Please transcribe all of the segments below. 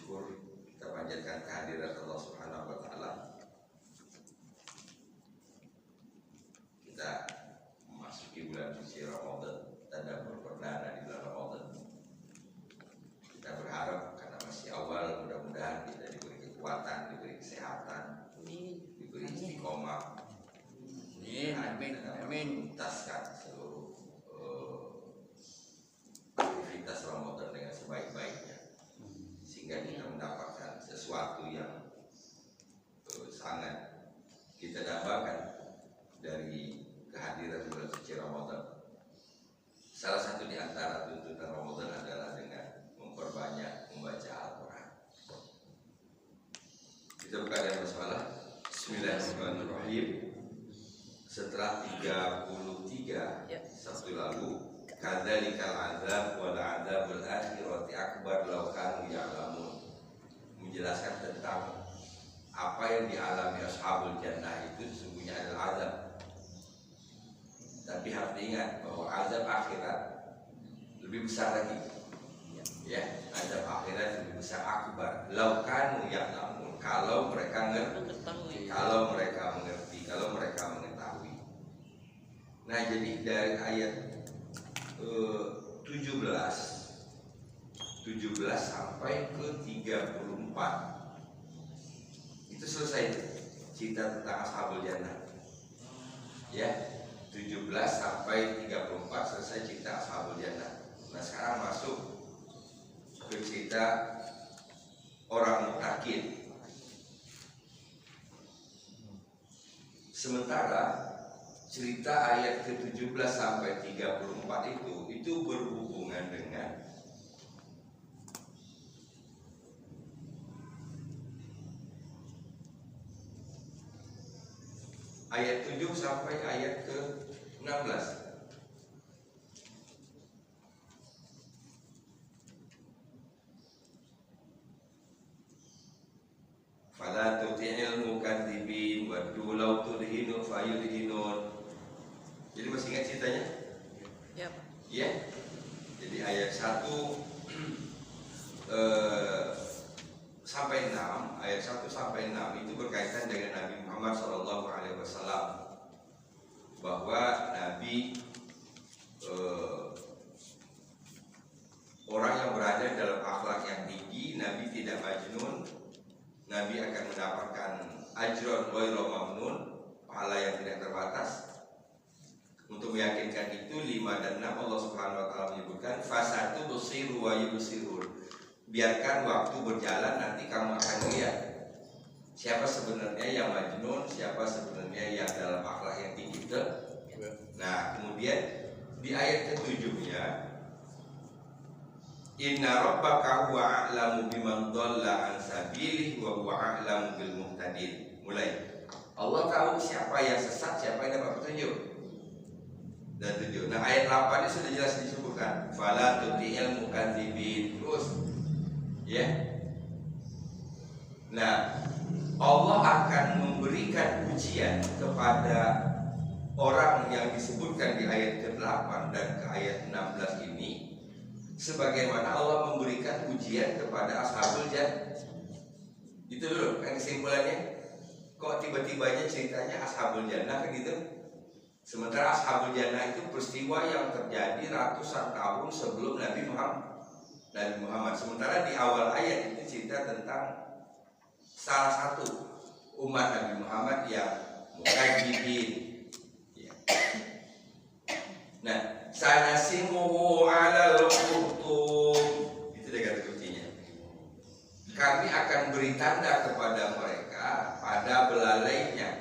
syukur kita panjatkan kehadirat Allah Subhanahu wa taala. Kita memasuki bulan suci Ramadan, tanda perdana di bulan Ramadan. Kita berharap karena masih awal, mudah-mudahan kita diberi kekuatan, diberi kesehatan, diberi istiqomah. Amin. Menuntaskan seluruh aktivitas Ramadan dengan sebaik-baiknya, sehingga kita mendapatkan sesuatu yang sangat kita dambakan dari kehadiran bulan suci Ramadan. Salah satu di antara tuntutan Ramadan adalah dengan memperbanyak membaca Al-Quran. Kita buka dengan basmalah. Bismillahirrahmanirrahim. Setelah 33 Sabtu lalu, kadzalikal azab wal adzabul akhirati akbar law kanu ya'lamun, menjelaskan tentang apa yang dialami ashabul jannah itu sesungguhnya adalah azab. Tapi harus diingat bahwa azab akhirat lebih besar lagi. Ya, azab akhirat lebih besar, akbar law kanu ya'lamun, kalau mereka mengerti, kalau mereka mengerti, kalau mereka mengetahui. Nah, jadi dari ayat 17 sampai ke 34 itu selesai cerita tentang ashabul jannah. Ya, 17 sampai 34 selesai cerita ashabul jannah. Nah, sekarang masuk ke cerita orang muttaqin. Sementara cerita ayat ke-17 sampai 34 itu berhubungan dengan ayat 7 sampai ayat ke-16. Fala tuti'il mukadzibin waddu law tudhinu fayudhinun. Jadi masih ingat ceritanya? Ya, Pak. Ya. Jadi ayat 1 sampai 6, ayat 1 sampai 6 itu berkaitan dengan Nabi Muhammad SAW, bahwa Nabi orang yang berada dalam akhlak yang tinggi, Nabi tidak majnun, Nabi akan mendapatkan ajron ghairu mamnun, pahala yang tidak terbatas. Untuk meyakinkan itu 5 dan 6 Allah Subhanahu wa taala menyebutkan fasatu busiru wa yubsirun. Biarkan waktu berjalan, nanti kamu akan lihat siapa sebenarnya yang majnun, siapa sebenarnya yang dalam akhlak yang tinggi itu. Nah, kemudian di ayat ke-7-nya, inna rabbaka huwa a'lamu biman dhalla an sabilihi wa huwa a'lamu bil muhtadin. Mulai. Allah tahu siapa yang sesat, siapa yang dapat petunjuk. Dan 7. Nah, ayat 8 ini sudah jelas disebutkan. Fala tuti'il mukadzibin. Terus. Ya. Nah, Allah akan memberikan ujian kepada orang yang disebutkan di ayat ke-8 dan ke ayat 16 ini, sebagaimana Allah memberikan ujian kepada ashabul jannah. Itu dulu kan kesimpulannya. Kok tiba-tibanya ceritanya ashabul jannah kan gitu? Sementara ashabul jannah itu peristiwa yang terjadi ratusan tahun sebelum Nabi Muhammad. Sementara di awal ayat itu cerita tentang salah satu umat Nabi Muhammad yang mukadzibin. Ya. Nah, sanasimuhu 'alal khurtum. Itu dia kata kuncinya. Kami akan beri tanda kepada mereka pada belalainya.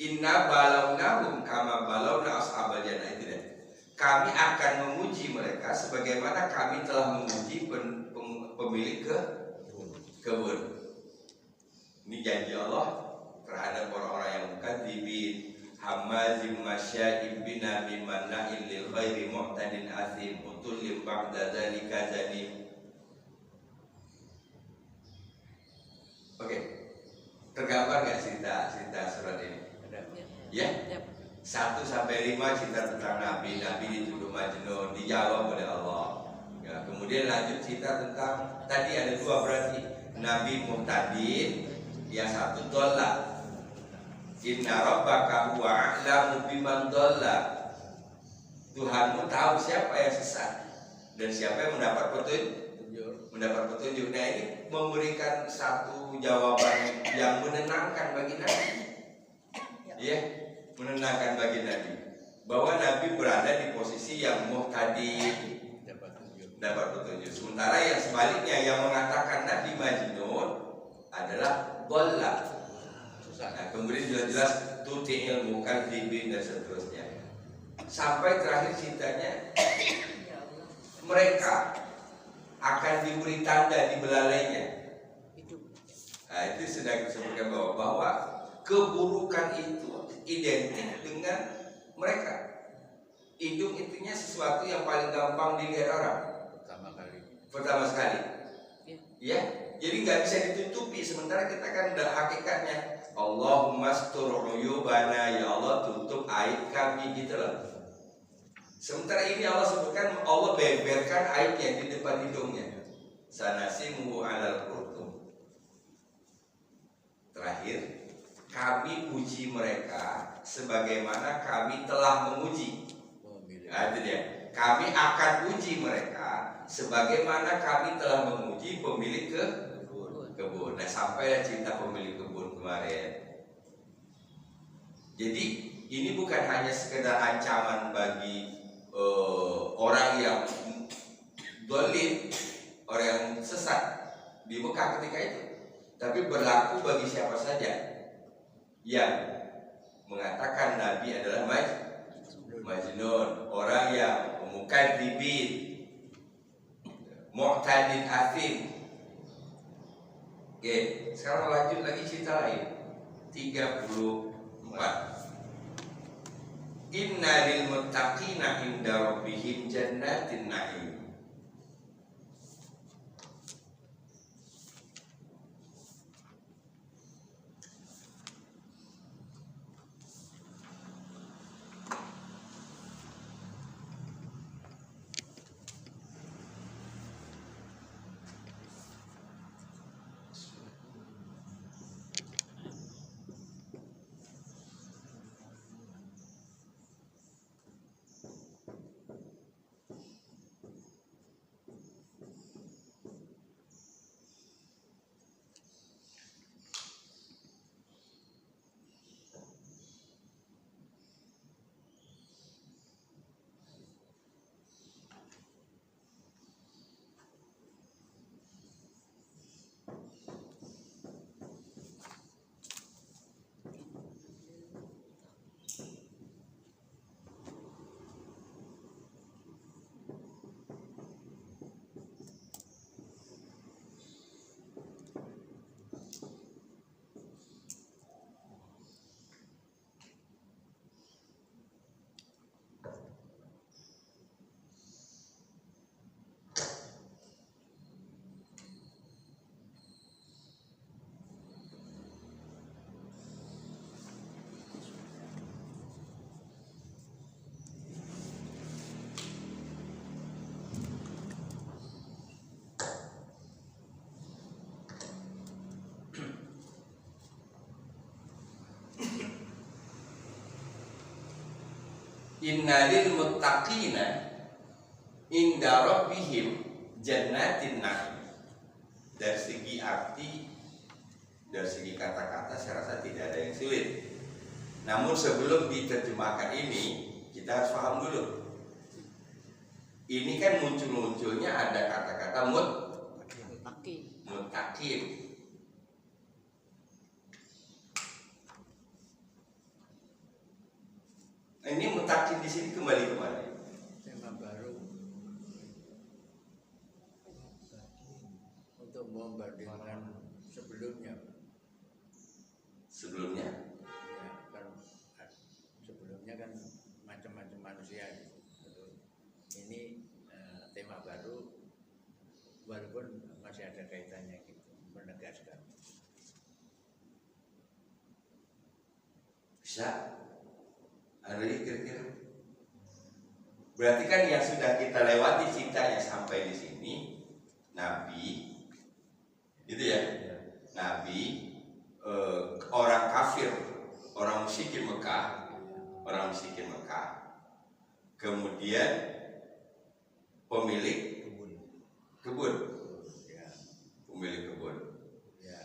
Inna balawnahum kama balawna ashabal jannah. Itu dia. Kami akan menguji mereka sebagaimana kami telah menguji pemilik kebun. Ini janji Allah terhadap orang-orang yang mukadzibin, hamazim masya'ib binamin manna'il lil khairi mu'tadin athim utullim ba'da dzalika zanim. Oke. Tergambar nggak cerita surat ini? Ya? 1 sampai 5 cerita tentang Nabi dituduh majnun, dijawab oleh Allah. Ya, kemudian lanjut cerita tentang tadi ada dua berarti. Nabi muhtadin, yang satu dolla. Inna rabbaka huwa a'lamu biman dolla. Tuhanmu tahu siapa yang sesat dan siapa yang mendapat petunjuk. Nah, ini memberikan satu jawaban yang menenangkan bagi Nabi. Ya, menenangkan bagi Nabi bahwa Nabi berada di posisi yang muhtadin, dapat petunjuk. Sementara yang sebaliknya yang mengatakan Nabi Majnun adalah dolla. Nah, kemudian jelas-jelas tuti'il mukadzibin dan seterusnya. Sampai terakhir cintanya, mereka akan diberi tanda di belalainya. Nah, itu sedang disebutkan bahwa keburukan itu identik dengan mereka. Hidung itunya sesuatu yang paling gampang dilihat orang. Pertama sekali. Ya, jadi nggak bisa ditutupi. Sementara kita kan udah hakikatnya. Allahumma astur uyubana, ya Allah tutup aib kami, gitu loh. Sementara ini Allah sebutkan Allah beberkan aib yang di depan hidungnya. Sanasimu alal khurtum. Terakhir, kami uji mereka sebagaimana kami telah menguji. Nah, itu dia. Kami akan uji mereka sebagaimana kami telah menguji pemilik kebun. Nah, sampailah cerita pemilik kebun kemarin. Jadi ini bukan hanya sekedar ancaman bagi orang yang dolim, orang yang sesat di Mekah ketika itu, tapi berlaku bagi siapa saja yang mengatakan Nabi adalah Majnun, orang yang mukadzibin, mu'tadin asim. Oke, sekarang lanjut lagi cerita lain. 34. Inna lil muttaqina inda rabbihim jannatin na'im. Innalil muttaqina inda rabbihim jannatin na'im. Dari segi arti, dari segi kata-kata saya rasa tidak ada yang sulit. Namun sebelum diterjemahkan ini, kita harus paham dulu. Ini kan muncul-munculnya ada kata-kata muttaqin. Ini muttaqin di sini kembali kemana? Tema baru untuk membandingkan sebelumnya. Sebelumnya? Ya, kan sebelumnya kan macam-macam manusia gitu. Ini tema baru, walaupun masih ada kaitannya gitu, menegaskan. Bisa? Ada kira-kira? Berarti kan yang sudah kita lewati ceritanya sampai di sini, Nabi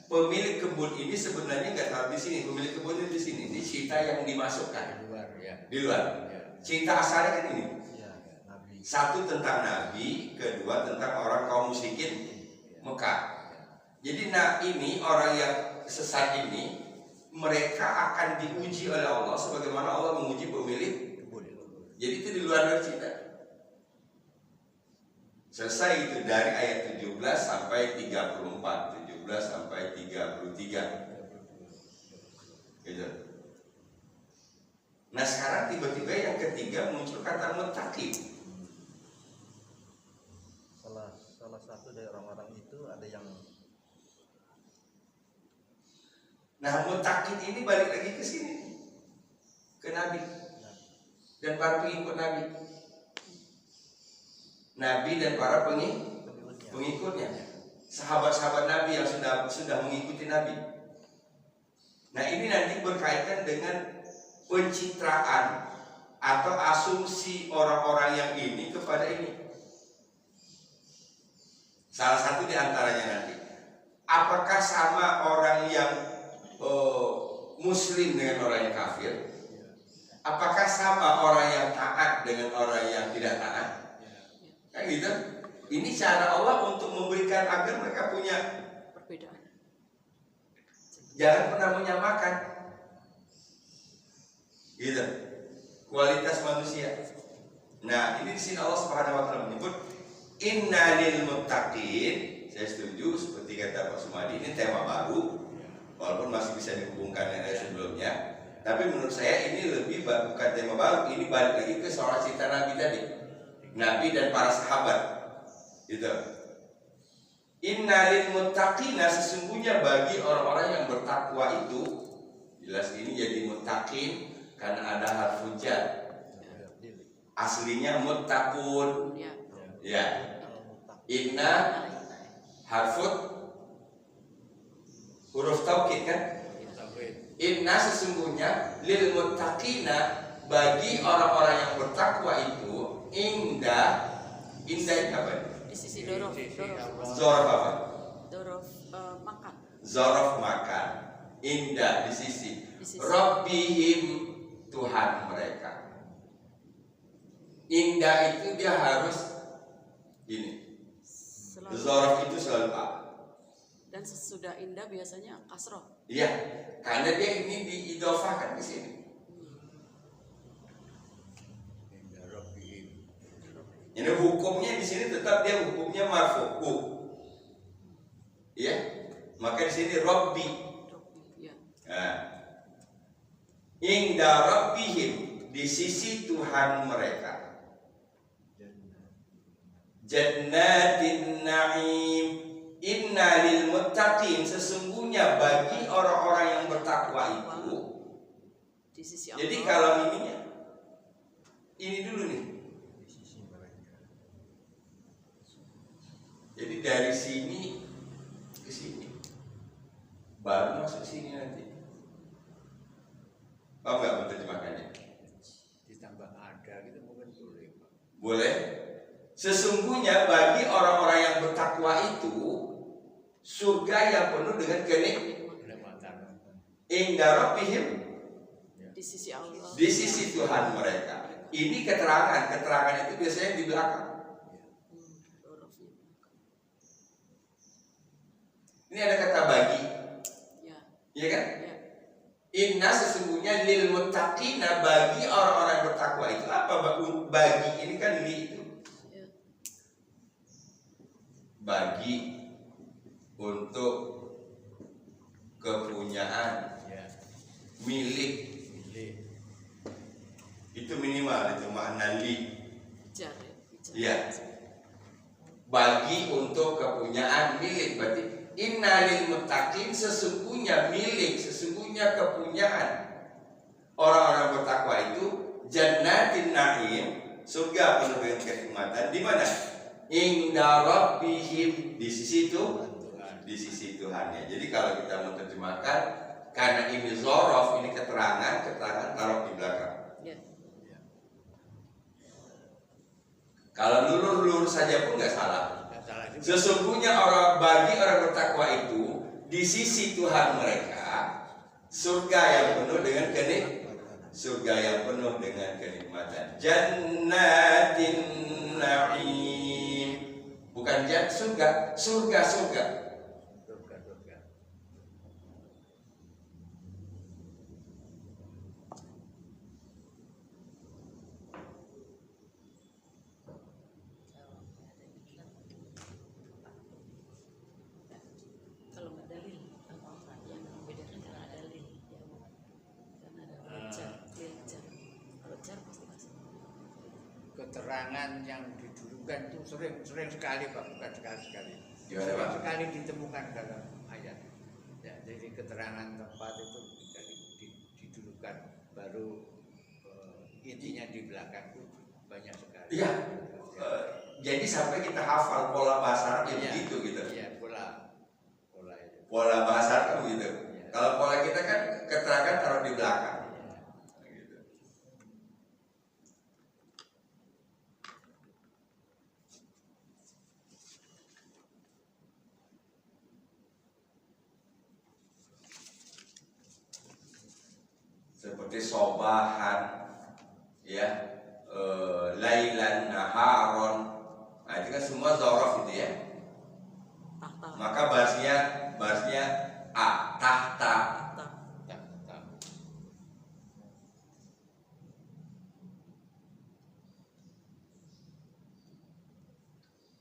pemilik kebun ini sebenarnya nggak taruh di sini. Pemilik kebun ini di sini. Ini cerita yang dimasukkan Di luar ya. di luar. Ya. Cerita asalnya kan ini. Iya, Nabi. Satu tentang Nabi, kedua tentang orang kaum musyrikin Mekah. Jadi nah ini orang yang sesat ini, mereka akan diuji oleh Allah sebagaimana Allah menguji pemilik. Jadi itu di luar dari cerita. Selesai itu dari ayat 17 sampai 34, 17 sampai 33. Gitu. Nah sekarang tiba-tiba yang ketiga muncul kata muttaqin. Salah satu dari orang-orang itu ada yang Nah muttaqin ini balik lagi ke sini, ke Nabi dan para pengikut Nabi. Nabi dan para pengikutnya, sahabat-sahabat Nabi yang sudah mengikuti Nabi. Nah ini nanti berkaitan dengan pencitraan atau asumsi orang-orang yang ini kepada ini. Salah satu di antaranya nanti, apakah sama orang yang Muslim dengan orang yang kafir? Apakah sama orang yang taat dengan orang yang tidak taat? Kan gitu. Ini cara Allah untuk memberikan agar mereka punya perbedaan. jangan pernah menyamakan. Gitu. Kualitas manusia. Nah, ini di sini Allah Subhanahu wa taala menyebut innalil muttaqin. Saya setuju seperti kata Pak Sumadi, ini tema baru. Walaupun masih bisa dihubungkan dengan sebelumnya, tapi menurut saya ini lebih bukan tema baru. Ini balik lagi ke soal cerita Nabi tadi. Nabi dan para sahabat, gitu. Innalil muttaqina, sesungguhnya bagi orang-orang yang bertakwa itu, jelas ini jadi muttaqin karena ada harfu jar. Aslinya muttaqun, Ya. ya. Inna harfut huruf taukid kan? Inna sesungguhnya lil muttaqina, bagi orang-orang yang bertakwa itu indah apa? Di sisi dorof Zorof apa? makan. Zorof makan. Indah di sisi sisi. Rabbihim, Tuhan mereka. Indah itu dia harus ini. Selalu. Zorof itu selalu apa? Dan sesudah indah biasanya kasroh. Iya, karena dia ini diidofahkan di sini. Ini hukumnya di sini tetap dia hukumnya marfu. Iya, maka di sini Rabbi. Ya. Nah, inda rabbihim, di sisi Tuhan mereka. Jannatin na'im. Inna lil muttaqin, sesungguhnya bagi orang-orang yang bertakwa itu. Di sisi Allah. Jadi kalau ininya, ini dulu nih. Jadi dari sini ke sini, baru masuk sini nanti. Paham nggak menerjemahkannya? Ditambah ada gitu mungkin boleh. Boleh. Sesungguhnya bagi orang-orang yang bertakwa itu surga yang penuh dengan kenikmatan. Inda rabbihim, Di sisi Allah. di sisi Tuhan mereka. Ini keterangan itu biasanya di belakang. Dorofnya. Ini ada kata bagi, Ya. iya kan? Ya. Inna sesungguhnya lil muttaqina, bagi orang-orang bertakwa itu apa? Bagi ini kan li itu. Ya. Bagi untuk kepunyaan, Ya. milik, itu minimal, itu makna li. Jar ya. Jar. Iya. Bagi untuk kepunyaan milik, berarti innalil muttaqin, sesungguhnya milik, sesungguhnya kepunyaan orang-orang bertakwa itu jannatin na'im, surga penuh dengan kenikmatan. Di mana? Inda rabbihim, di sisi itu, di sisi Tuhannya. Jadi kalau kita mau terjemahkan, karena ini zorof, ini keterangan taruh di belakang. Ya. Kalau lurus saja pun nggak salah. Nggak salah juga. Sesungguhnya bagi orang bertakwa itu di sisi Tuhan mereka surga yang penuh dengan kenikmatan. Jannatin na'im. Bukan surga. Surga. Kalau nggak dalil, yang membedakan karena ada dalil, karena ada jar. Kalau jar pasti kasih. Keterangan yang didulukan itu sering sekali Pak, bukan sekali-sekali. Gimana, Sering Pak? sekali ditemukan dalam ayat. Ya, jadi keterangan tempat itu didulukan, baru intinya di belakang itu banyak sekali. Iya. Jadi sampai kita hafal pola bahasa Arab Iya. begitu gitu. Iya, pola itu. Pola bahasa Arab begitu. Iya. Kalau pola kita kan keterangan taruh di belakang. Iya. Gitu. Seperti sobahan, ya, lailan, naharon, nah itu kan semua zorof itu ya. Tahta. Maka barsnya tahta. Tahta. Tak.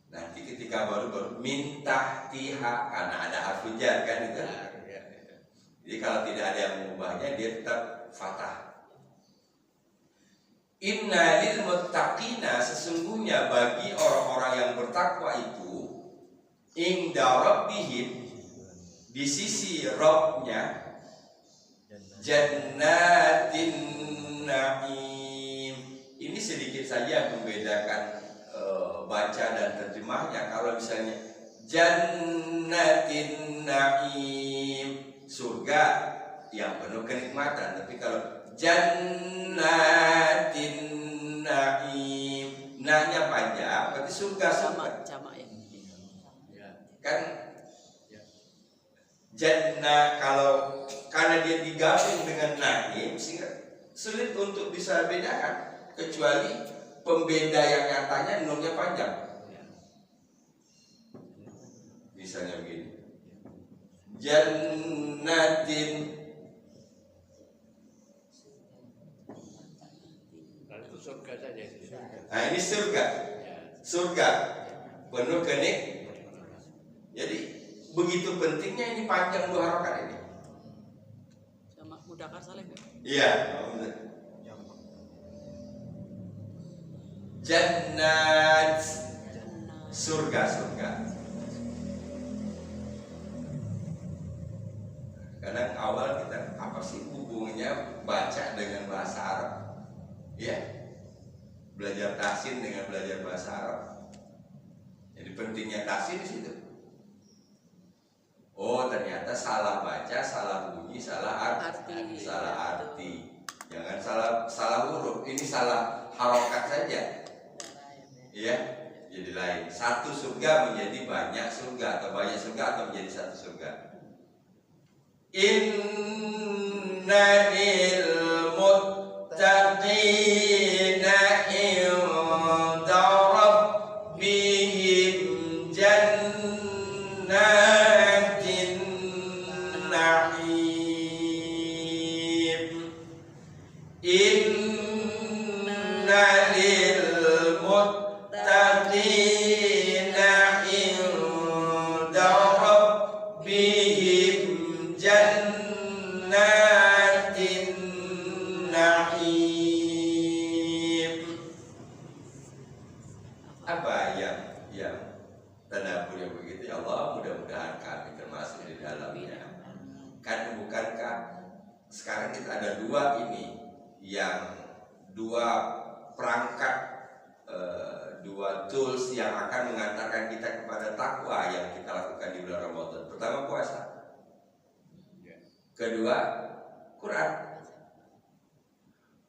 Nanti ketika baru minta tiha karena ada harfu jar kan itu. Ya. Jadi kalau tidak ada yang mengubahnya dia tetap fathah. Inna lil muttaqina, sesungguhnya bagi orang-orang yang bertakwa itu inda rabbihim, di sisi Rabbnya, jannatin na'im. Ini sedikit saja membedakan baca dan terjemahnya. Kalau misalnya jannatin na'im, surga yang penuh kenikmatan, tapi kalau jannatin na'im, na-nya panjang, berarti surga. Jamak ya. Ya. Kan Ya. jannah, kalau karena dia digabung dengan na'im sehingga sulit untuk bisa bedakan, kecuali pembeda yang nyatanya nunnya panjang. Ya. Misalnya begini, jannatin. Lalu itu surga saja itu. Nah ini surga, Ya. surga penuh kenik. Jadi begitu pentingnya ini panjang dua harokat ini. Jamak mudakar saleh ya. Iya. Jannat, Jannah. surga. Kadang awal kita apa sih hubungannya baca dengan bahasa Arab? Ya, belajar tahsin dengan belajar bahasa Arab. Jadi pentingnya tahsin di situ. Oh ternyata salah baca, salah bunyi, salah Arti. salah arti. Jangan salah huruf. Ini salah harokat saja. Iya, jadi lain. Satu surga menjadi banyak surga, atau banyak surga atau menjadi satu surga. Inna lil muttaqina inda rabbihim jannatin na'im. Inna lil muttaqina inda rabbihim jannatin na'im. Apa yang tadabbur yang begitu ya Allah, mudah-mudahan kami termasuk di dalamnya. Kan bukankah sekarang kita ada dua ini, yang dua perangkat, dua tools yang akan mengantarkan kita kepada takwa yang kita lakukan di bulan Ramadan. Pertama puasa, Ya. kedua Quran.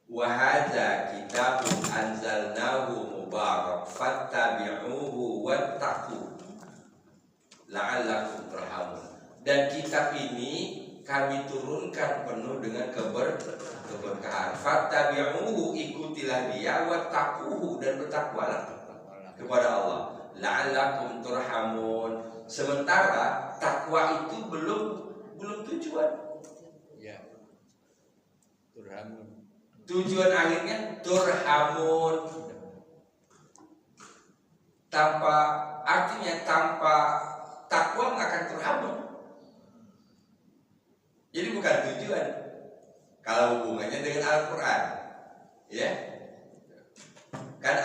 Wa hadza kitabun anzalnahu mubarak fattabi'uhu wattaqu la'allakum turhamun. dan kitab ini kami turunkan penuh dengan keberkahan. Fattabi'uhu, ikutilah dia, wattaquhu, dan bertakwalah kepada Allah. La'allakum turhamun. Sementara takwa itu belum tujuan. Ya. Turhamun. Tujuan akhirnya turhamun. Artinya tanpa takwa nggak akan turhamun. Jadi bukan tujuan. Kalau hubungannya dengan Al-Quran, ya kan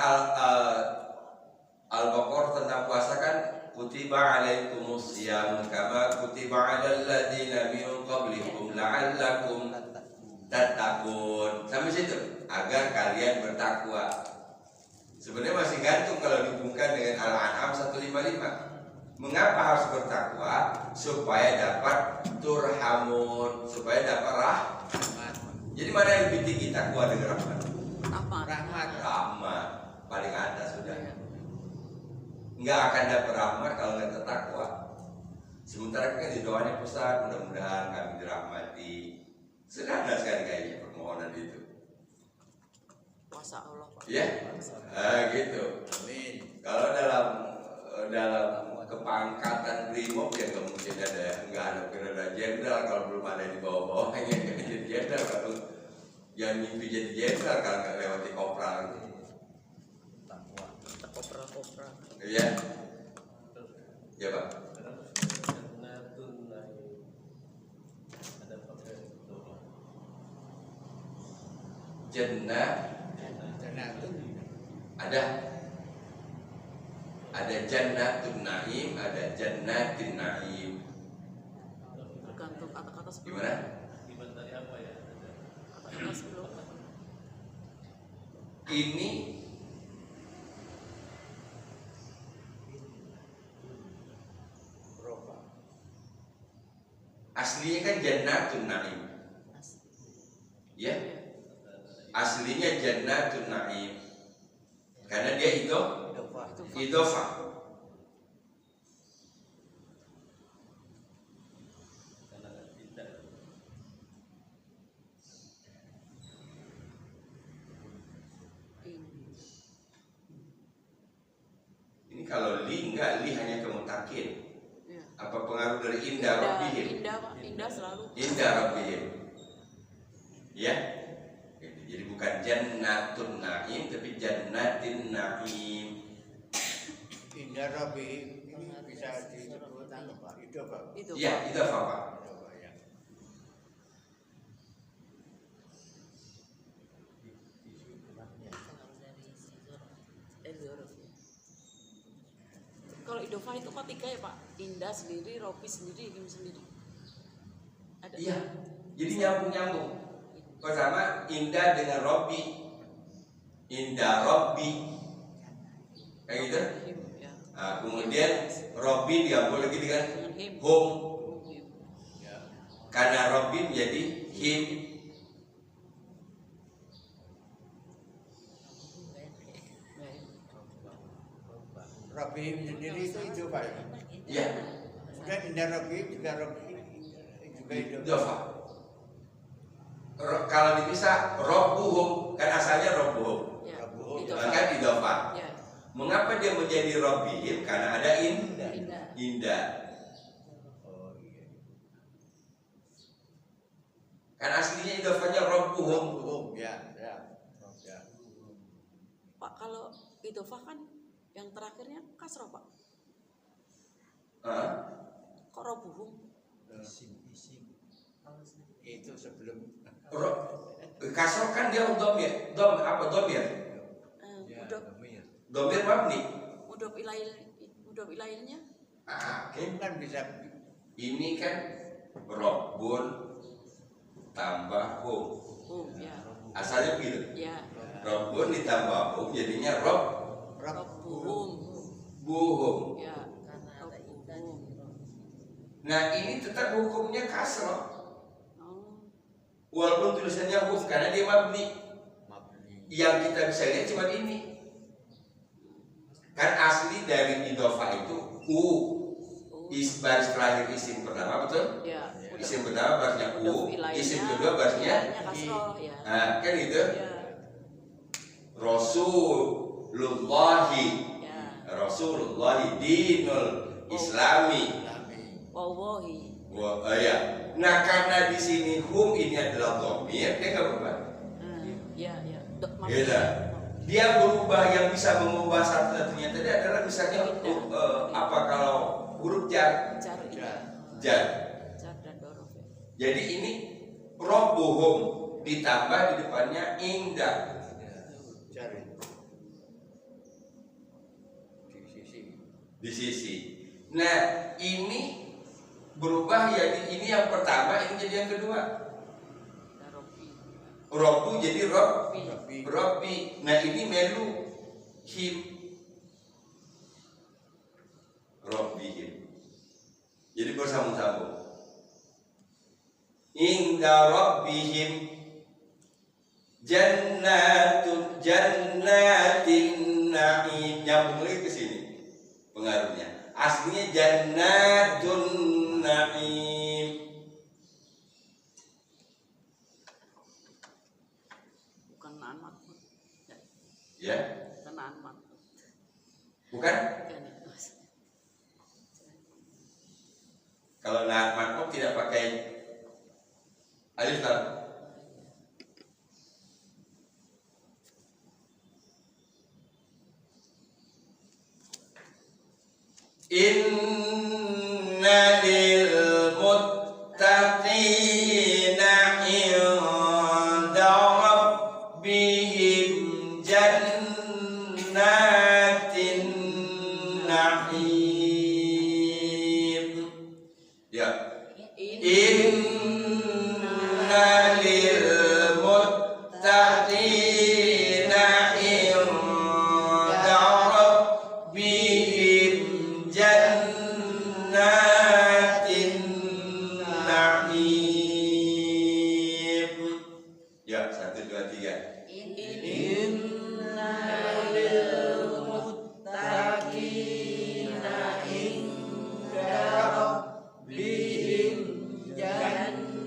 Al-Baqarah tentang puasa kan, kutiba alaikumus syiyam kama kutiba alal ladzina min qablikum la'allakum tattaqun. Sampai situ, agar kalian bertakwa. Sebenarnya masih gantung kalau dihubungkan dengan Al-An'am 155. Mengapa harus bertakwa? Supaya dapat turhamun, supaya dapat rahmat. Jadi mana yang lebih tinggi, takwa dengan rahmat? Rahmat. Rahmat paling atas sudah. Nggak akan dapat rahmat kalau nggak bertakwa. Sementara kan di doanya Ustaz, mudah-mudahan kami dirahmati. Sederhana sekali kayaknya permohonan itu. Kuasa Allah, Pak. Ya, gitu. Amin. Kalau dalam kepangkatan brimob ya nggak mungkin nggak ada jenderal kalau belum ada di bawah-bawahnya jadi jenderal. Kalau yang mimpi jadi jenderal kalau nggak lewati kopral gitu. Kopra. Iya. Ya Pak. Jannah ada jannatun naim, ada jannatin naim. Tergantung kata-kata sebelum. Gimana? Kata-kata sebelum. Ini aslinya kan jannatun naim. Ya. Aslinya jannatun naim. Karena dia itu idhofah. Ini kalau li enggak, li hanya kemutakin. Ya. Apa pengaruh dari indah rabbihim? Indah, Pak. Indah selalu. Indah rabbihim. Ya. Jadi bukan jannatun naim tapi jannatin naim. Indah Rabbi ini bisa disebut apa? Itu apa? Itu. Iya, Pak. itu apa? Itu apa ya? Kalau idofa itu kok tiga ya Pak? Indah sendiri, Robi sendiri, Him sendiri. Ada. Iya. Jadi nyambung. Pertama indah dengan Robbi. Indah Robbi. Kayak gitu. Him, ya. Nah, kemudian Robbi digabung lagi dengan Dengan him. hum. Him. Ya. Karena Robbi menjadi him. Rabbi sendiri itu Pak. Iya. Kemudian Indah Rabbi juga itu. Idhofah. Kalau dipisah Robbuhum, kan asalnya Robbuhum. Ya. Rabbuhum. Idofa. Kan idhofah. Ya. Mengapa dia menjadi Robbihim? Karena ada Indah. indah. Oh iya. Kan aslinya idhofahnya Robbuhum. Rabbuhum ya. Pak, kalau idofa kan yang terakhirnya kasroh Pak. Hah? Kok robuhum? Isim. Itu sebelum Kasroh kan dia domir. Domir? Ya. Domir mabni. Mudhof ilailnya? Oke. kan bisa Ini kan Robbun tambah hum. Ya. Asalnya begitu. Ya. Robbun ditambah hum jadinya Robuhum. Buhum. Ya. Robuhum. Nah ini tetap hukumnya kasroh. Oh. Walaupun tulisannya hum karena dia mabni. mabni. Yang kita bisa lihat cuma ini. Kan asli dari idhofah itu u. baris terakhir isim pertama, betul? Ya, Isim pertama barisnya udah u, wilayahnya, isim kedua barisnya kasroh ya. nah, kan gitu. Ya, Rasulullahi, ya. Rasulullahi dinul Islami. Wallahi. Ya. Nah, karena di sini hum ini adalah dhamir, dia nggak berubah. Ya, ya. Gitu. Dia berubah, yang bisa mengubah satu-satunya tadi adalah misalnya apa kalau huruf jar, Jar, ya. jar. Jar dan dorof ya. Jadi ini rabbuhum ditambah di depannya indah Cari di sisi. di sisi. Nah, ini berubah ya, ini yang pertama, ini jadi yang kedua. Darofi. Rabbu jadi Rofi. Rabbi. Nah, ini melu him. Rabbihim. Jadi bersambung-sambung. Inda rabbihim jannatin na'im. Nyambung lagi ke sini pengaruhnya. Aslinya jannatun na'im. Bukan naan makmud. Ya, Bukan naan makmud. bukan? Bukan itu. Kalau na'at makmum tidak pakai alif lam. Inna lil muttaqina inda rabbihim jannatin na'im. Ya. Inna lil muttaqina inda rabbihim jannatin na'im. Ya, 1, 2, 3. Inna lil muttaqina inda rabbihim jannatin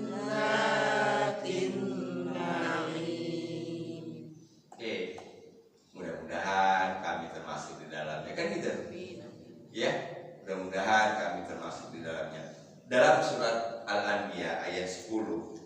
na'im. Mudah-mudahan kami termasuk di dalamnya, kan gitu. Ya, mudah-mudahan kami termasuk di dalamnya. Dalam surat Al-Anbiya ayat 10.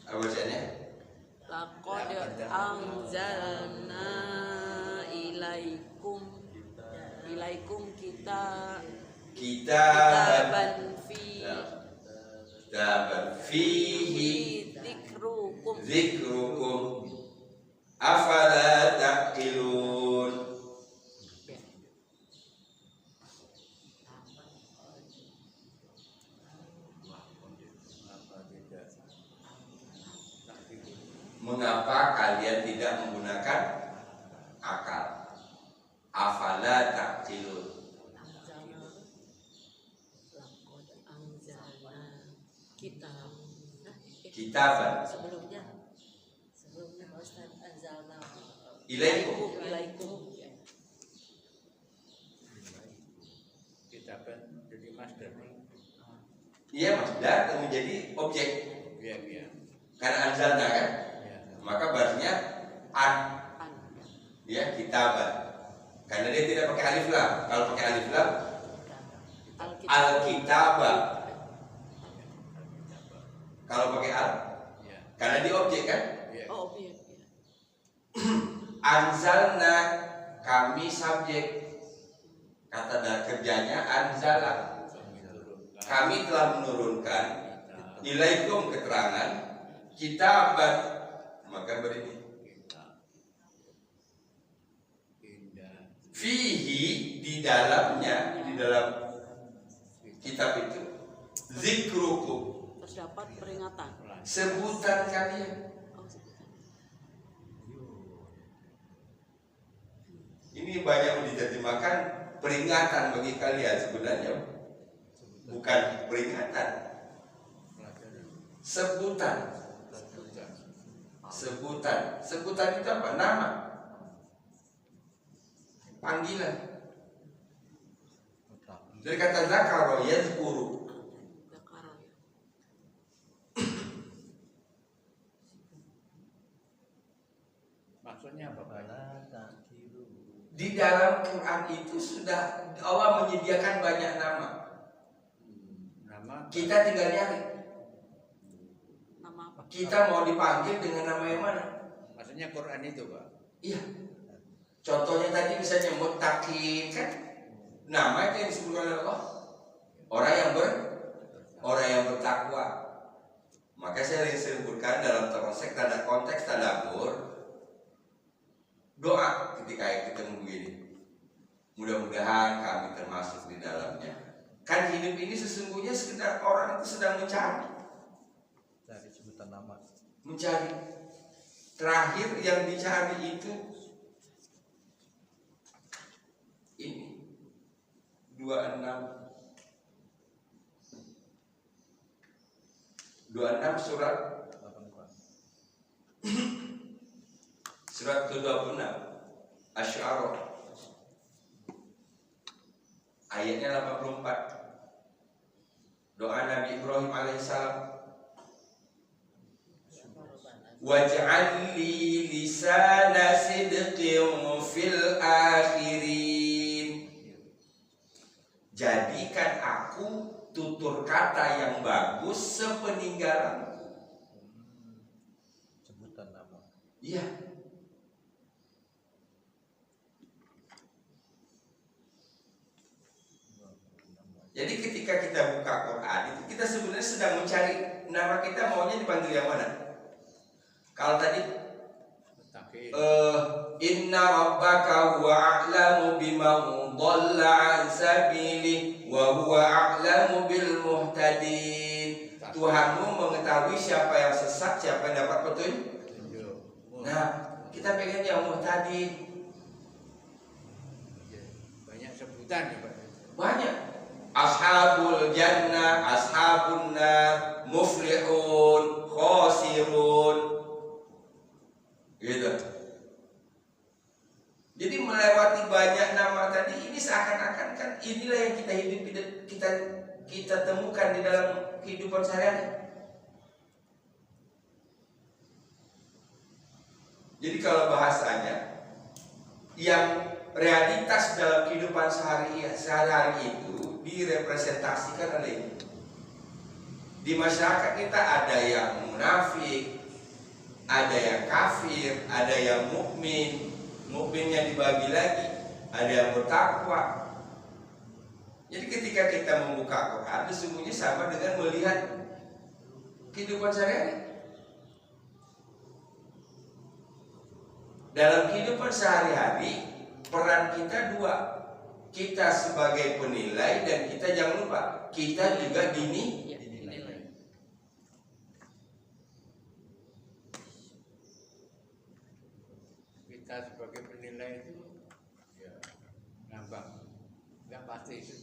Apa bacanya? Laqad anzalna ilaikum kita Kitaban kitaban fihi dzikrukum. afala ta'qilun. Mengapa kalian tidak menggunakan akal? Afala ta'qilun. Laqad anzalna Kitaban sebelumnya Pak Ustaz anzalna ilaikum. Kita kan jadi master. Iya, masdar menjadi objek. Iya. Karena anzalna kan, Ya. maka barisnya an, ya, kitaban. Karena dia tidak pakai alif lam. Kalau pakai alif lam, al-kitaba. Kalau pakai al, Ya. karena dia objek kan. Ya. Oh, objek. Anzalna, kami subjek. Kata kerjanya anzala. Kami telah menurunkan ilaikum keterangan, kitaban maka berini. Fihi di dalamnya, di dalam kitab itu zikrukum, terdapat peringatan. sebutan kalian. Oh, sebutan. Ini banyak diterjemahkan peringatan bagi kalian, sebenarnya bukan peringatan, sebutan. Sebutan itu apa? Nama, panggilan. Dari kata zakaro yazkuru. Zakara ya. Maksudnya apa Pak? Di dalam Quran itu sudah Allah menyediakan banyak nama. Nama Kita tinggal nyari. Nama apa? Kita mau dipanggil dengan nama yang mana? maksudnya Quran itu Pak. Iya. Contohnya tadi misalnya muttaqin kan, nama itu yang disebutkan oleh Allah. Orang yang bertakwa. Maka saya sering sebutkan dalam konteks tadabbur, doa ketika ketemu begini. Mudah-mudahan kami termasuk di dalamnya. Kan hidup ini sesungguhnya sekedar orang itu sedang mencari. Dari sebutan nama. Mencari. Terakhir yang dicari itu ini 26 surat ke-26 Asy-Syu'ara ayatnya 84. Doa Nabi Ibrahim alaihissalam, waj'al li lisana sidqin fil akhirin. Jadikan aku tutur kata yang bagus sepeninggalan. Sebutan nama. Iya. Jadi ketika kita buka Quran itu kita sebenarnya sedang mencari nama kita, maunya dipanggil yang mana? Kalau tadi inna rabbaka huwa a'lamu biman dhalla an sabilihi wa huwa a'lamu bil muhtadin. Tuhanmu mengetahui siapa yang sesat, siapa yang dapat petunjuk. Nah, kita pengen yang muhtadin. Banyak sebutan ya Pak. Banyak. Ashabul jannah, ashabun nar, muflihun, khosirun. Gitu. Jadi melewati banyak nama tadi ini seakan-akan kan inilah yang kita hidup, kita temukan di dalam kehidupan sehari-hari. Jadi kalau bahasanya yang realitas dalam kehidupan sehari-hari itu direpresentasikan oleh ini. Di masyarakat kita ada yang munafik, ada yang kafir, ada yang mukmin. Mukminnya dibagi lagi, ada yang bertakwa. Jadi ketika kita membuka Quran, sesungguhnya sama dengan melihat kehidupan sehari-hari. Dalam kehidupan sehari-hari, peran kita dua. Kita sebagai penilai dan kita jangan lupa, kita juga dinilai. Kita sebagai penilai itu ya ngambang, nggak pasti itu.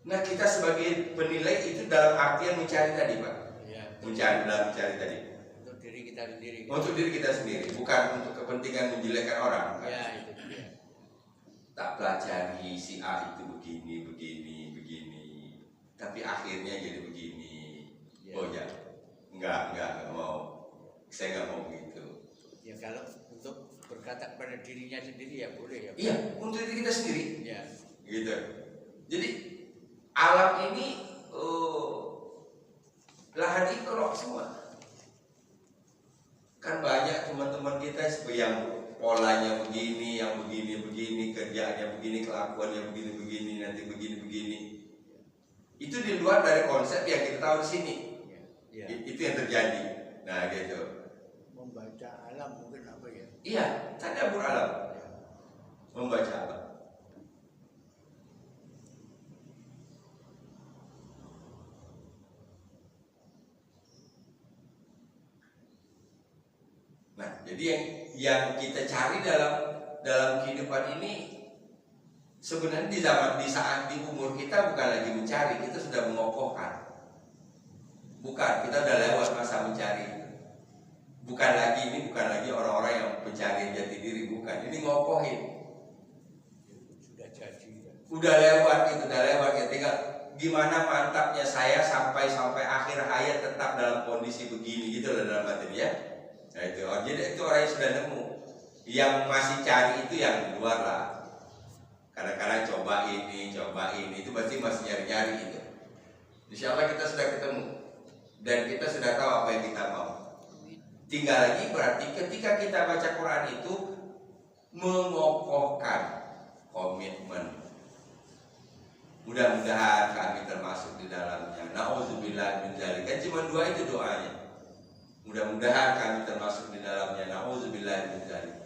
Nah, kita sebagai penilai itu dalam artian mencari tadi, Pak. Ya, Mencari tadi. untuk diri kita sendiri. Untuk diri kita sendiri, bukan untuk kepentingan menjelekkan orang. Ya itu dia. Tak pelajari si A itu begini, tapi akhirnya jadi begini. Ya. Oh ya, enggak mau. Saya enggak mau begitu. Ya kalau untuk berkata kepada dirinya sendiri ya boleh ya. Iya, untuk diri kita sendiri. Ya. Gitu. Jadi alam ini lahan ikrok semua. Kan banyak teman-teman kita yang polanya begini, yang begini, kerjaannya begini, kelakuannya begini, nanti begini. Itu di luar dari konsep yang kita tahu di sini. Ya. Itu yang terjadi. Nah gitu. Membaca alam mungkin apa ya? Iya, tadabbur alam. Membaca alam. Nah, jadi yang kita cari dalam kehidupan ini sebenarnya di saat di umur kita bukan lagi mencari, kita sudah mengokohkan. Bukan, kita udah lewat masa mencari. Bukan lagi orang-orang yang pencari jati diri, bukan. Ini ngokohin. Sudah jadi. Udah lewat ya. Tinggal gimana mantapnya saya sampai akhir hayat tetap dalam kondisi begini gitu loh dalam hati ya. Nah itu, jadi itu orang yang sudah nemu. Yang masih cari itu yang di luar lah. Kadang-kadang coba ini, itu pasti masih nyari-nyari gitu. Insya Allah kita sudah ketemu dan kita sudah tahu apa yang kita mau. Tinggal lagi berarti ketika kita baca Quran itu mengokohkan komitmen. Mudah-mudahan kami termasuk di dalamnya. Nauzubillah min dzalik. Kan cuma 2 itu doanya. Mudah-mudahan kami termasuk di dalamnya. Nauzubillah min dzalik.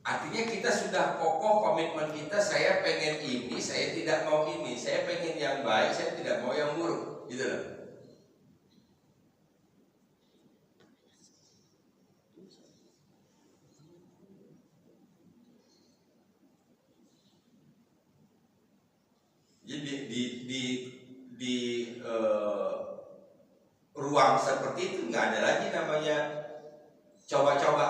Artinya kita sudah kokoh komitmen kita. Saya pengen ini, saya tidak mau ini. Saya pengen yang baik, saya tidak mau yang buruk. Gitu loh. Jadi di ruang seperti itu nggak ada lagi namanya coba-coba.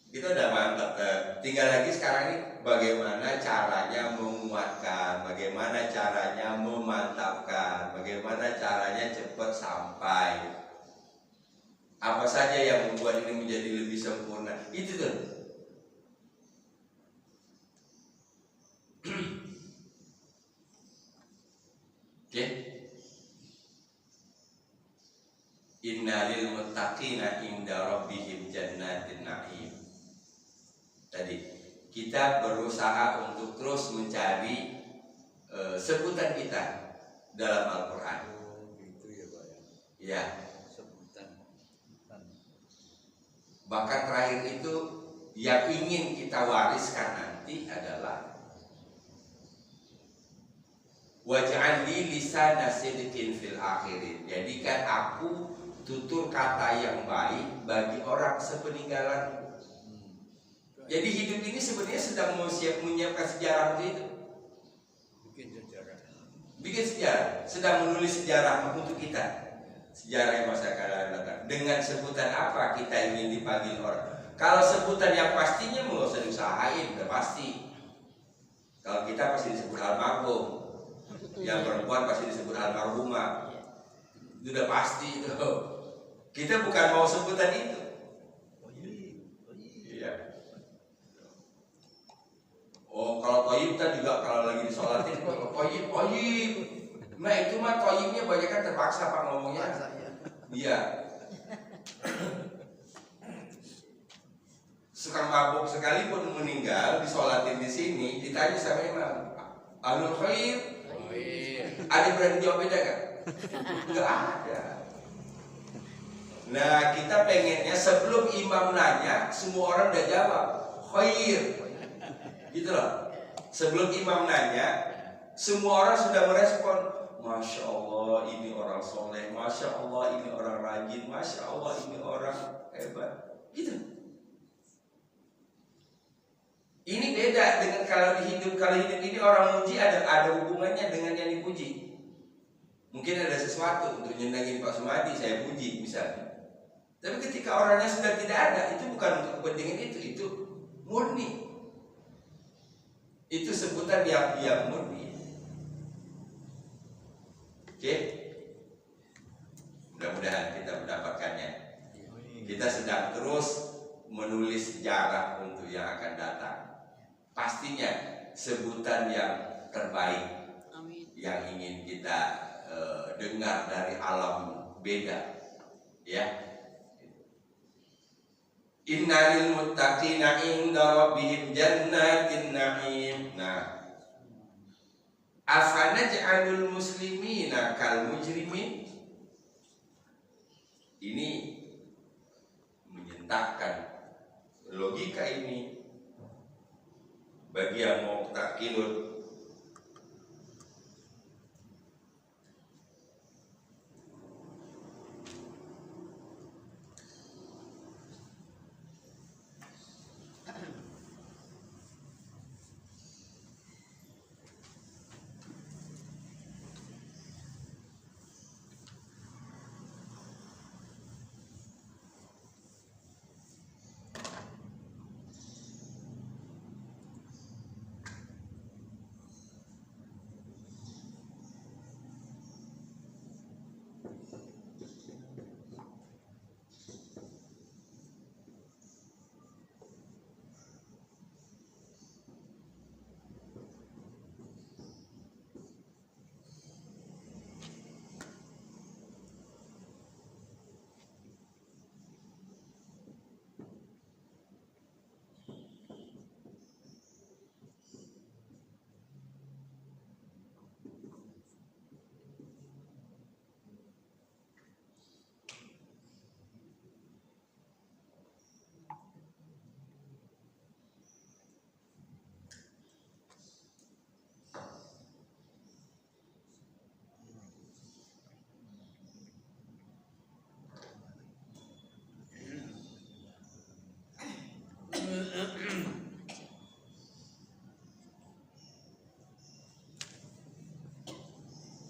Kita udah mantap. Tinggal lagi sekarang ini bagaimana caranya menguatkan, bagaimana caranya memantapkan, bagaimana caranya cepat sampai. Apa saja yang membuat ini menjadi lebih sempurna. Itu tuh. Oke. Innalil muttaqina inda rabbihim jannatin na'im. Tadi kita berusaha untuk terus mencari sebutan kita dalam Al-Quran. Gitu ya Pak ya. Ya. Sebutan. Bahkan terakhir itu yang ingin kita wariskan nanti adalah waj'al li lisana sidqin fil akhirin. Jadikan aku tutur kata yang baik bagi orang sepeninggalanku. Jadi hidup ini sebenarnya sedang menyiapkan sejarah itu. Bikin sejarah, sedang menulis sejarah untuk kita. Sejarah yang masa akan datang. Dengan sebutan apa kita ingin dipanggil orang? Kalau sebutan yang pastinya nggak usah diusahain, udah pasti. Kalau kita pasti disebut almarhum. Yang perempuan pasti disebut almarhumah. Itu udah pasti itu. Kita bukan mau sebutan itu. Iya. Oh, kalau toyib kan juga kalau lagi disolatin toyib. Nah itu mah toyibnya banyak kan terpaksa Pak ngomongnya. Iya. Suka mabuk sekalipun meninggal disolatin di sini ditanya sama imam, Alul Khair. Ada berani jawab beda kan? Enggak ada. Nah kita pengennya sebelum imam nanya semua orang udah jawab khair, gitu loh. Sebelum imam nanya semua orang sudah merespon, Masya Allah ini orang soleh, Masya Allah ini orang rajin, Masya Allah ini orang hebat, gitu. Ini beda dengan kalau hidup ini orang muji ada hubungannya dengan yang dipuji. Mungkin ada sesuatu untuk nyenangin Pak Sumadi, saya puji misalnya. Tapi ketika orangnya sudah tidak ada, itu bukan untuk kepentingan itu murni. Itu sebutan yang murni. Oke? Mudah-mudahan kita mendapatkannya. Kita sedang terus menulis sejarah untuk yang akan datang. Pastinya sebutan yang terbaik. Amin. Yang ingin kita dengar dari alam beda, ya. Innalil muttaqina inda rabbihim jannatin na'im. Nah, Afanaj'alul muslimina kal mujrimin. Ini menyentakkan logika ini bagi yang mau takkilun.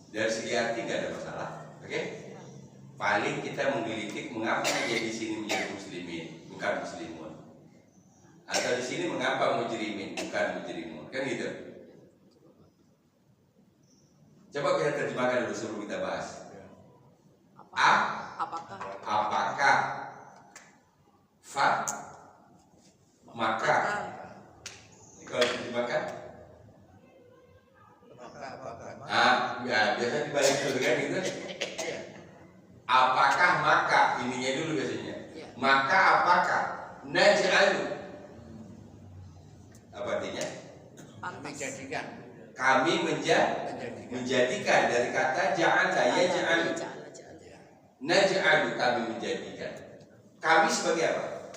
Dari segi arti nggak ada masalah, oke? Paling kita menggelitik mengapa dia di sini menjadi muslimin, bukan muslimun, atau di sini mengapa mujrimin, bukan mujrimun, kan gitu? Coba kita terjemahkan dulu sebelum kita bahas. Apakah, maka. Kalau terjemahkan? Ya biasa dibalik dulu kan gitu. Apakah maka, ininya dulu biasanya. Maka apakah naj'alu, apa artinya? Menjadikan. Kami menjadikan dari kata ja'ala yaj'alu. Naj'alu, kami menjadikan. Kami sebagai apa?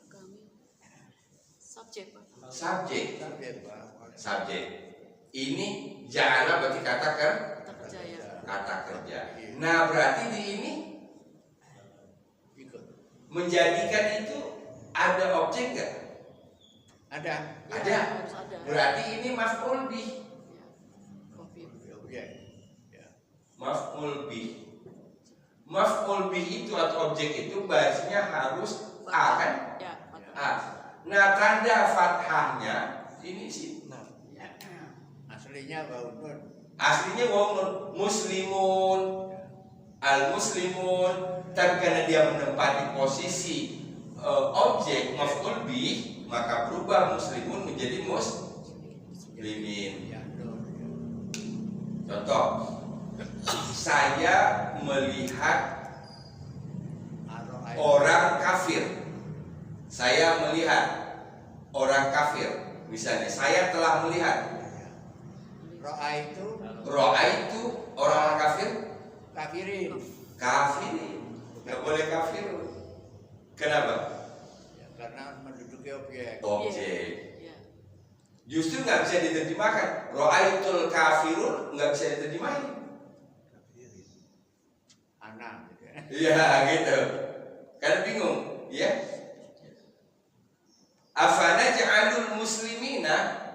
Kami subjek, Pak. Subjek. Ini ja'ala berarti kata Kerja ya. kata kerja. Nah berarti di ini menjadikan itu ada objek nggak? Ada. Ada. Harus ada. Berarti ini maf'ul bih. Objek. Maf'ul bih. Maf'ul bih itu atau objek itu barisnya harus a kan? Ya, A. Nah tanda fathahnya ini sih. Aslinya waw nun. Aslinya waw nun. Muslimun, al muslimun. Tapi karena dia menempati posisi objek maf'ul bih, maka berubah muslimun menjadi muslimin. Contoh, saya melihat orang kafir. Saya melihat orang kafir. Misalnya, saya telah melihat. Ro'a itu orang kafir. Kafirin. Nggak boleh kafir. Kenapa? Ya, karena menduduki objek. Objek. Ya. Justru nggak bisa diterjemahkan. Ro'aitul kafirun nggak bisa diterjemahin. Anak. Gitu. Iya gitu. Karena bingung, ya. Afanaj'alul muslimina,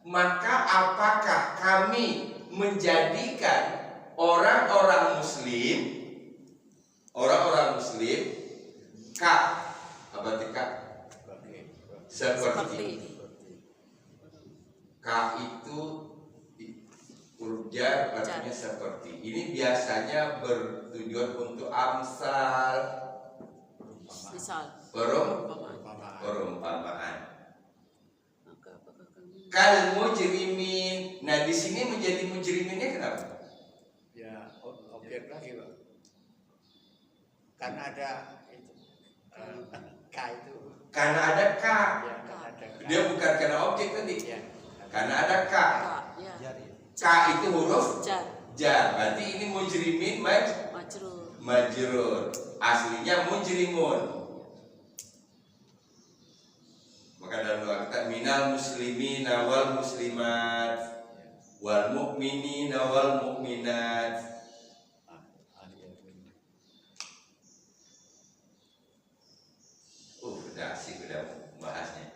maka apakah kami menjadikan orang-orang muslim apa arti kak? Seperti. Ka itu huruf jar artinya seperti. Ini biasanya bertujuan untuk amsal, Misal. perumpamaan. Maka apakah kami Kal mujrimin. Nah di sini menjadi mujriminnya kenapa? Ya, objek lagi, Pak. Karena ada itu. K itu. Karena ada ka. Ya, karena ada K. Dia bukan karena objek tadi. Ya. Karena ada ka. ya. K itu huruf jar, jar. Berarti ini mujrimin majrur. majrur. Aslinya mujrimun. Maka dalam doa kita minal muslimina wal muslimat wal mu'minina wal mu'minat. Udah asik udah bahasnya.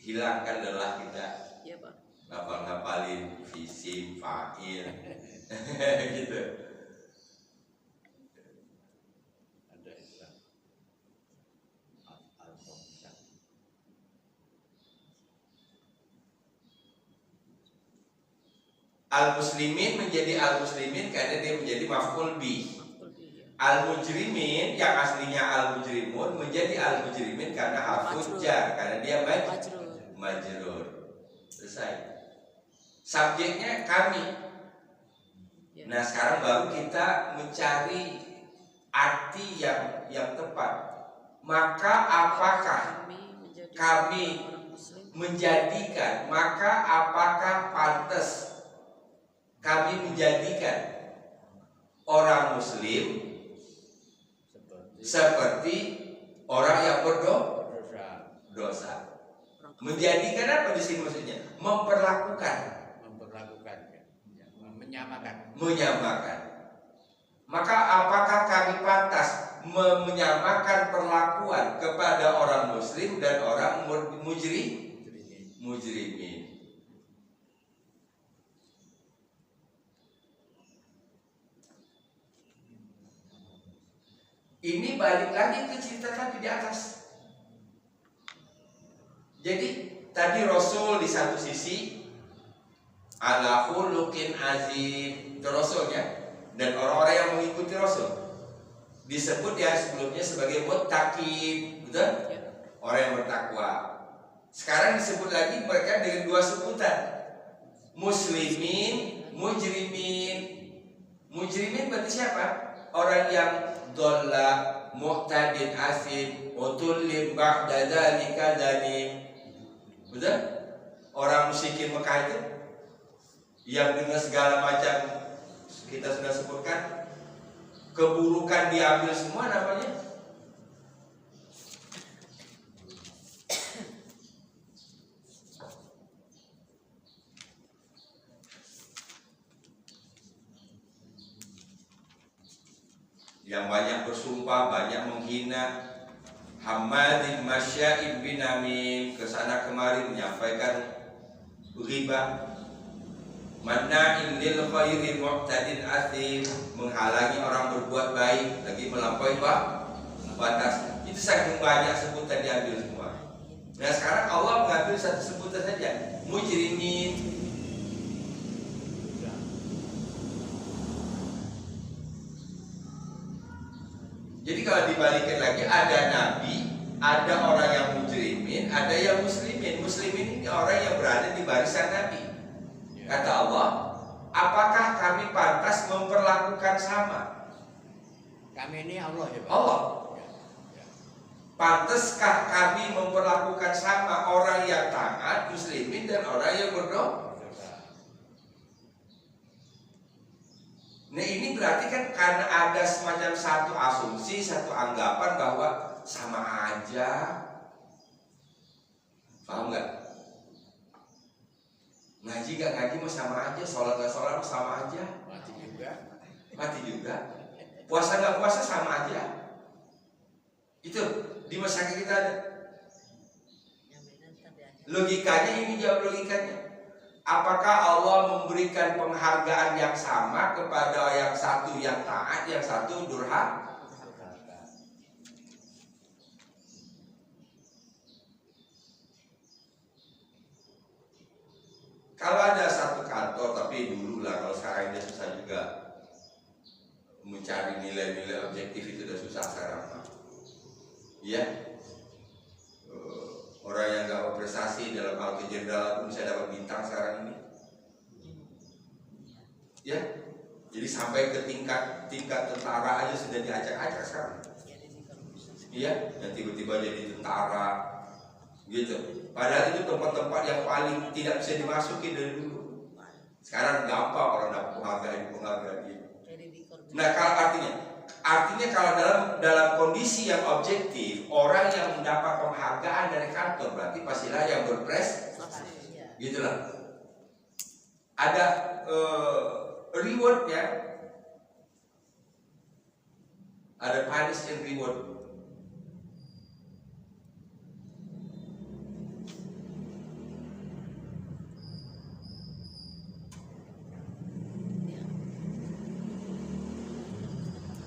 Hilangkan lelah kita Iya Pak. ngapalin fisim, fa'il gitu. Ada istilah al-mu'min. Al-muslimin menjadi al-muslimin karena dia menjadi maf'ul bih. Maf'ul bih, ya. Al-mujrimin yang aslinya al-mujrimun menjadi al-mujrimin karena harful jar karena dia Majrur. majrur. Selesai. Subjeknya kami. Ya. Nah, sekarang baru kita mencari arti yang tepat. Maka apakah kami orang muslim menjadikan, maka apakah pantas kami menjadikan orang muslim seperti orang yang berdosa, berdosa? orang kafir. Menjadikan apa di sini maksudnya? Memperlakukan, ya, menyamakan. menyamakan. Maka apakah kami pantas menyamakan perlakuan kepada orang muslim dan orang mujrimin? Ini balik lagi ke cerita tadi di atas. Jadi tadi Rasul di satu sisi ala khuluqin azim, itu Rasulnya, dan orang-orang yang mengikuti Rasul disebut ya sebelumnya sebagai muttaqin, betul? Ya. Orang yang bertakwa. Sekarang disebut lagi mereka dengan dua sebutan, muslimin, mujrimin. Mujrimin berarti siapa? Orang yang dhalla, mu'tadin asim, utullim ba'da dzalika zalim. Betul? Orang musyrikin Mekah itu yang dengan segala macam kita sudah sebutkan keburukan diambil semua namanya yang banyak bersumpah, banyak menghina, hamadin masya'ib binamim, kesana kemari menyampaikan riba, manna'in lil khairi mu'tadin asim, menghalangi orang berbuat baik, lagi melampaui batas. Itu saking banyak sebutan diambil semua. Nah sekarang Allah mengambil satu sebutan saja, mujrimin. Jadi kalau dibalikin lagi, ada nabi, ada orang yang mujrimin, ada yang muslimin. Muslimin ini orang yang berada di barisan nabi. Kata Allah, apakah kami pantas memperlakukan sama? Kami ini Allah ya Pak? Allah. Ya. Pantaskah kami memperlakukan sama orang yang taat, muslimin, dan orang yang berdosa? Nah ini berarti kan karena ada semacam satu asumsi, satu anggapan bahwa sama aja. Paham nggak? Ngaji gak ngaji mah sama aja, sholat gak sholat mah sama aja. Mati juga. Mati juga. Puasa gak puasa sama aja. Itu di masyarakat kita ada. Logikanya ini, jawab logikanya. Apakah Allah memberikan penghargaan yang sama kepada yang satu yang taat, yang satu durhaka? Kalau ada satu kantor, tapi dulu lah, kalau sekarang ini susah juga mencari nilai-nilai objektif, itu udah susah sekarang. Iya. Orang yang gak berprestasi dalam hal kejeneralan bisa dapat bintang sekarang ini. Ya. Jadi sampai ke tingkat tentara aja sudah diacak-acak sekarang. Iya, yang tiba-tiba jadi tentara, gitu. Padahal itu tempat-tempat yang paling tidak bisa dimasuki dari dulu. Sekarang gampang orang dapat penghargaan gitu. Nah, kalau artinya kalau dalam kondisi yang objektif, orang yang mendapat penghargaan dari kantor berarti pastilah yang berprestasi, gitulah. Ada rewardnya, ada punish and reward.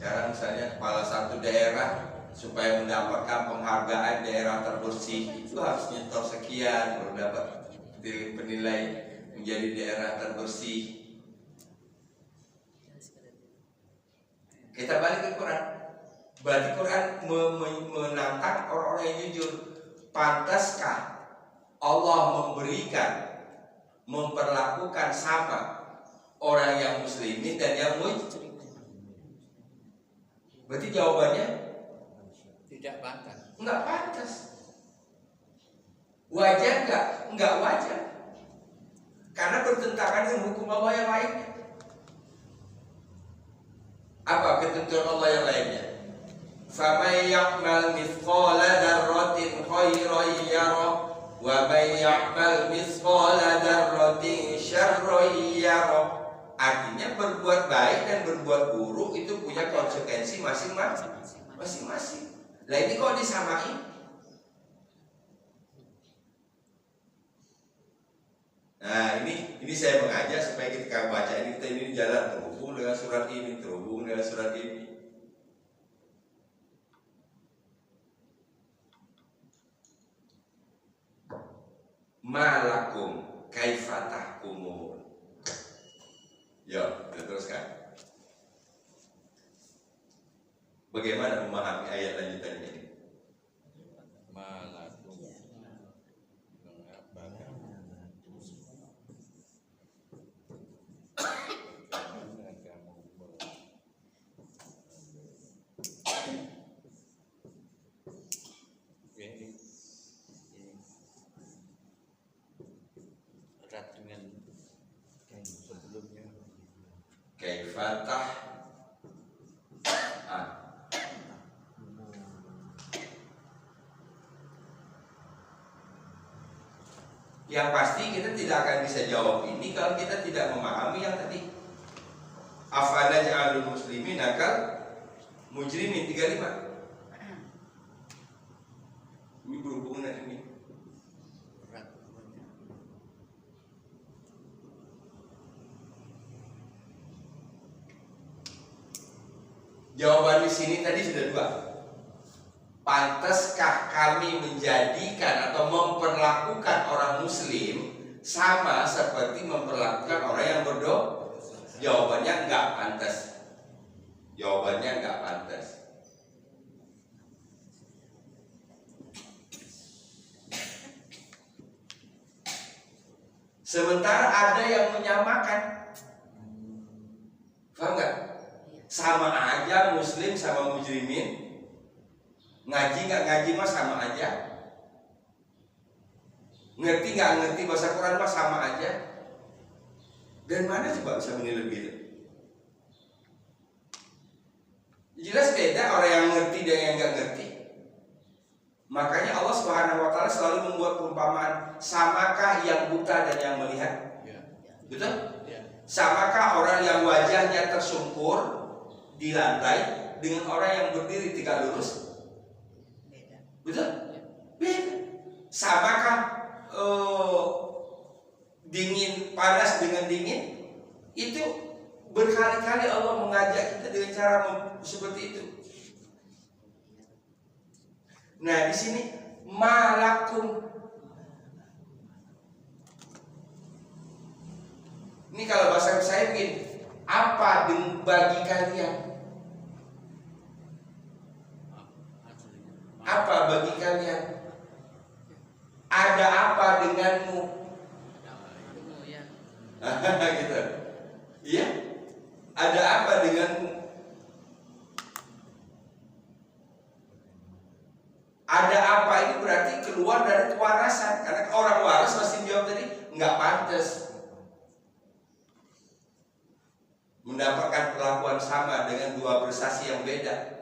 Sekarang misalnya kepala satu daerah supaya mendapatkan penghargaan daerah terbersih itu harus nyetor sekian baru dapat penilai menjadi daerah terbersih. Kita balik ke Quran. Berarti Quran menantang orang-orang yang jujur. Pantaskah Allah memperlakukan sama orang yang muslimin dan yang mujrimin? Berarti jawabannya tidak pantas. Enggak pantas. Wajar enggak? Enggak wajar. Karena bertentangan dengan hukum Allah yang lainnya. Apa ketentuan Allah yang lainnya? فَمَنْ يَعْمَلْ مِثْقَالَ ذَرَّةٍ خَيْرًا يَرَهُ وَمَنْ يَعْمَلْ مِثْقَالَ ذَرَّةٍ شَرًّا يَرَهُ. Artinya berbuat baik dan berbuat buruk itu punya konsekuensi masing-masing. Lah ini kok disamain? Nah ini saya mengajak supaya kita baca ini jalan terhubung dengan surat ini, terhubung dengan surat ini. Malakum kaifa tahkumun. Ya, kita teruskan. Bagaimana memahami ayat lanjutannya ini? Malakum erat dengan sebelumnya. Kaifatah Yang pasti kita tidak akan bisa jawab ini kalau kita tidak memahami yang tadi. Afala ja'alul muslimin akal mujrimin 35. Ini berhubungan dengan ini. Jawaban di sini tadi sudah dua. Pantaskah kami menjadikan atau memperlakukan orang muslim sama seperti memperlakukan orang yang berdosa? Jawabannya enggak pantas. Jawabannya enggak pantas. Sementara ada yang menyamakan. Paham nggak? Sama aja muslim sama mujrimin. Ngaji nggak ngaji mah sama aja. Ngerti nggak ngerti bahasa Quran mah sama aja. Dan mana coba bisa menilai begitu? Jelas beda orang yang ngerti dan yang nggak ngerti. Makanya Allah Subhanahu Wa Taala selalu membuat perumpamaan. Samakah yang buta dan yang melihat? Betul? Samakah orang yang wajahnya tersungkur di lantai dengan orang yang berdiri tegak lurus? Betul? Beda. Samakah dingin panas dengan dingin? Itu berkali-kali Allah mengajak kita dengan cara seperti itu. Nah di sini malakum. Ini kalau bahasa saya begini, apa bagi kalian? Apa bagi kalian? Ada apa denganmu? Gitu. Iya? Ada apa denganmu? Ada apa ini berarti keluar dari tuara mendapatkan perlakuan sama dengan dua prestasi yang beda.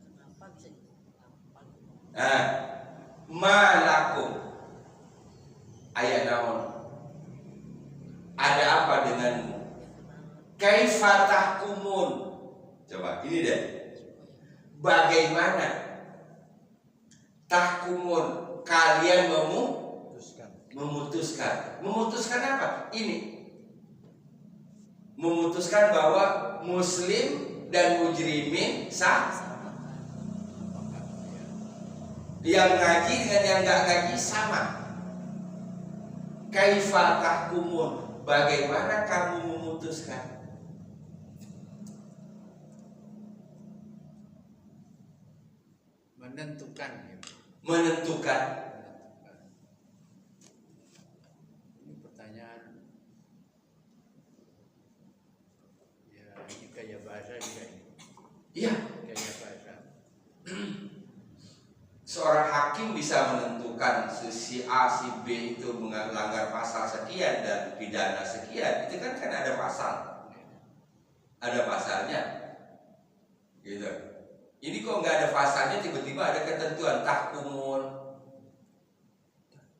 Kenapa bisa gampang? Nah, malakum ayat naon? Ada apa denganmu? Kaifa tahkumun? Coba ini deh. Bagaimana tahkumun kalian memutuskan? Memutuskan apa? Ini memutuskan bahwa muslim dan mujrimin sah. Yang ngaji dengan yang nggak ngaji sama. Kaifa tahkumun? Bagaimana kamu memutuskan? Menentukan. Menentukan. Ini pertanyaan. Ya, ini gaya bahasa juga ini. Iya. Gaya bahasa. Seorang hakim bisa menentukan si A, si B itu melanggar pasal sekian dan pidana sekian. Itu kan ada pasal. Ada pasalnya. Gitu. Ini kok nggak ada pasalnya, tiba-tiba ada ketentuan tahkumun.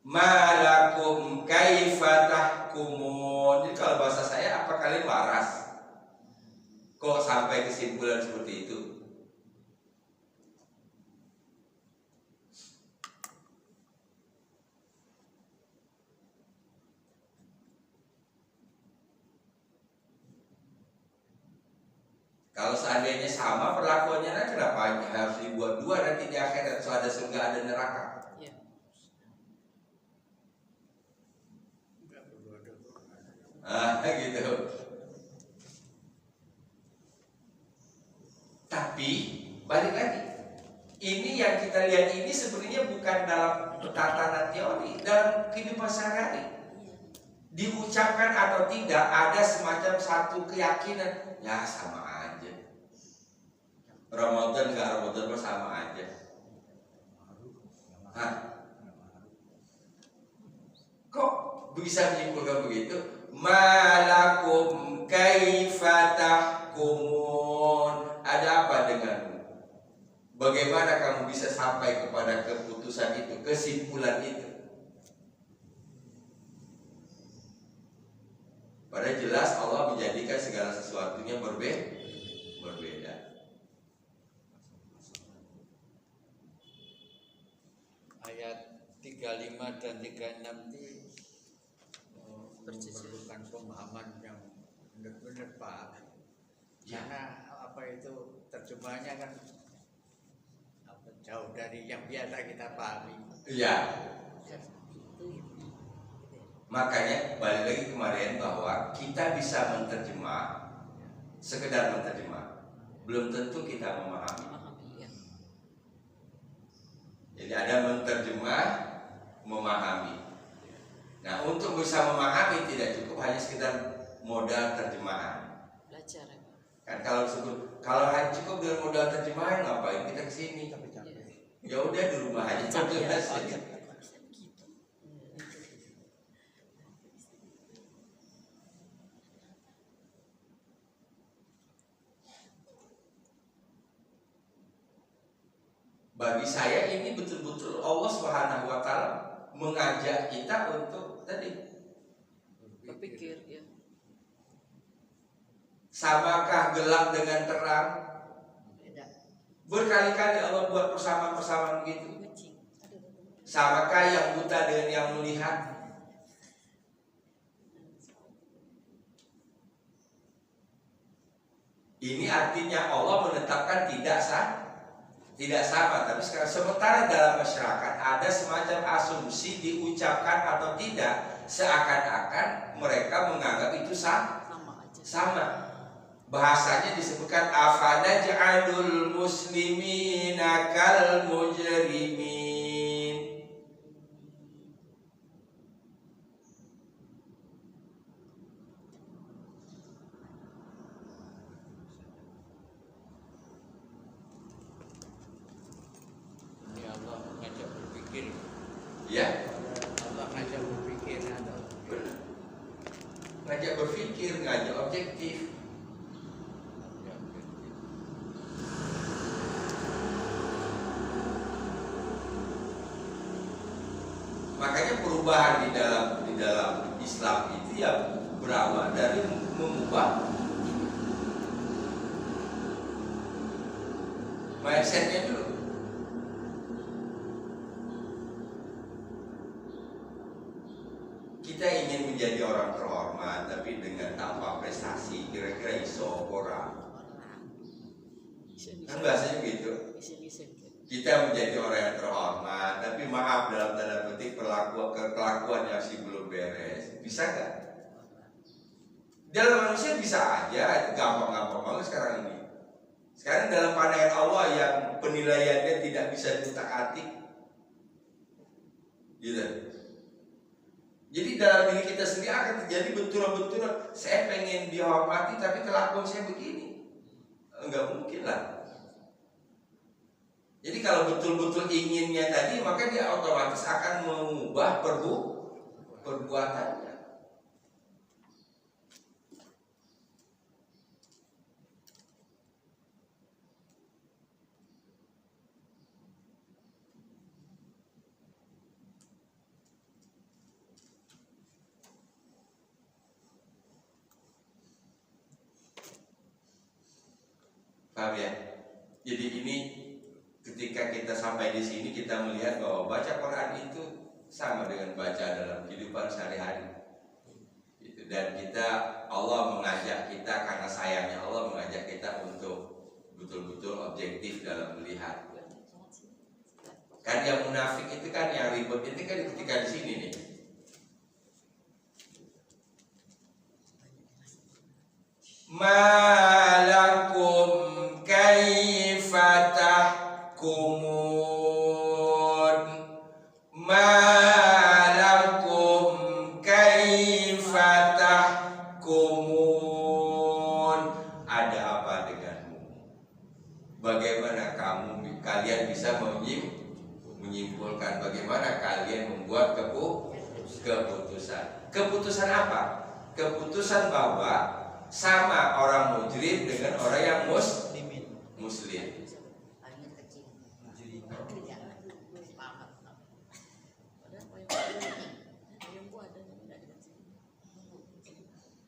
Malakum kaifa tahkumun. Jadi kalau bahasa saya, apa kalian waras? Kok sampai kesimpulan seperti itu? Kalau seandainya sama perlakuannya, nah kenapa harus dibuat dua nanti di akhirat? So ada surga, ada neraka. Ya. Gitu. Tapi balik lagi, ini yang kita lihat ini sebenarnya bukan dalam tatanan teori, dalam kehidupan sehari-hari. Diucapkan atau tidak ada semacam satu keyakinan, ya sama aja. Ramadan nggak Ramadan sama aja. Hah? Kok bisa menyimpulkan begitu? Malakum kaifa tahkumun? Ada apa denganmu? Bagaimana kamu bisa sampai kepada keputusan itu, kesimpulan itu? Padahal jelas Allah menjadikan segala sesuatunya berbeda. Ayat 35 dan 36 itu memerlukan pemahaman yang benar-benar paham. Karena apa itu terjemahannya kan jauh dari yang biasa kita pahami. Iya. Makanya balik lagi kemarin bahwa kita bisa menerjemah, sekedar menerjemah, belum tentu kita memahami. Jadi ada menerjemah, memahami. Nah, untuk bisa memahami tidak cukup hanya sekedar modal terjemahan. Belajar. Kan kalau hanya cukup dengan modal terjemahan, ngapain kita kesini? Ya udah di rumah aja. Bagi saya ini betul-betul Allah Subhanahu wa Ta'ala mengajak kita untuk tadi Berpikir, ya. Samakah gelap dengan terang? Beda. Berkali-kali Allah buat persamaan-persamaan begitu. Samakah yang buta dengan yang melihat? Ini artinya Allah menetapkan tidak sama, tapi sementara dalam masyarakat ada semacam asumsi diucapkan atau tidak, seakan-akan mereka menganggap itu sama. Bahasanya disebutkan afanaj'alul muslimina kal mujrimin. mikir, ngaji objektif. Makanya perubahan di dalam Islam itu ya berawal dari mengubah mindsetnya dulu. Kita ingin menjadi orang terhormat, tapi dengan tanpa prestasi, kira-kira iso orang. Kan bahasanya gitu. Kita menjadi orang yang terhormat, tapi maaf dalam tanda petik kelakuan yang masih belum beres. Bisa nggak? Dalam manusia bisa aja, gampang-gampang banget sekarang ini. Sekarang dalam pandangan Allah yang penilaiannya tidak bisa diutak-atik, gitu. Jadi dalam diri kita sendiri akan terjadi benturan-benturan. Saya pengen dihormati tapi kelakuan saya begini. Enggak mungkin lah. Jadi kalau betul-betul inginnya tadi, maka dia otomatis akan mengubah perbuatannya. Paham ya? Jadi ini ketika kita sampai di sini kita melihat bahwa baca Quran itu sama dengan baca dalam kehidupan sehari-hari. Dan kita, Allah mengajak kita karena sayangnya Allah mengajak kita untuk betul-betul objektif dalam melihat. Kan yang munafik itu kan yang ribet itu kan ketika di sini nih. Malakum kaifa tahkumun, malakum kaifa tahkumun. Ada apa denganmu? Bagaimana kalian bisa menyimpulkan? Bagaimana kalian membuat keputusan? Keputusan apa? Keputusan bahwa sama orang mujrim dengan orang yang muslim.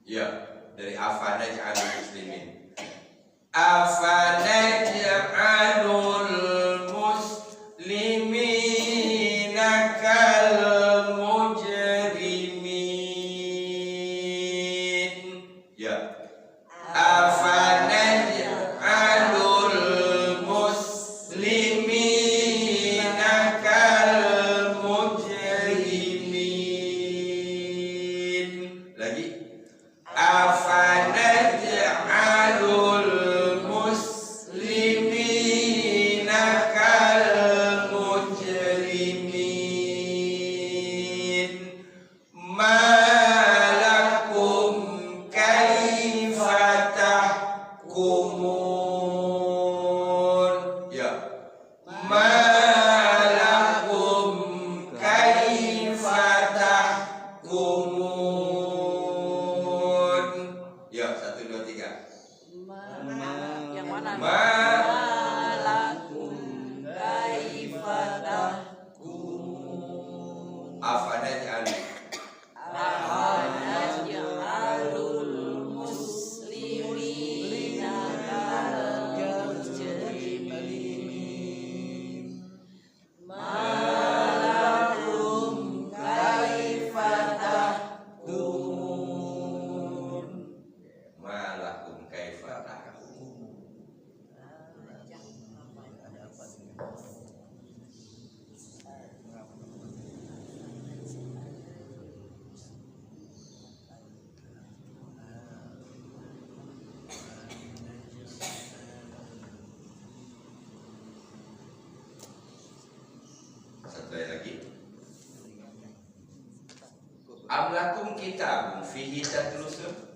Ya, dari afana ja'alul muslimin. Afana ja'alul muslimina kal mujrimin. Ya. Afana ja'alul muslimina kal mujrimin. Lagi. Afanaj'alul muslimina kal mujrimin. Malakum kaifa tahkumun. Ya. Malakum kaifa tahkumun. Ya, 1, 2, 3. Yang mana? Malakum kaifa tahkumun. Afanaj'alul Afanaj'alul muslimina kal mujrimin. Malakum kaifa tahkumun. Malakum kaifa tahkumun. Satu lagi. Amlakum kitabun fihi tadrusun.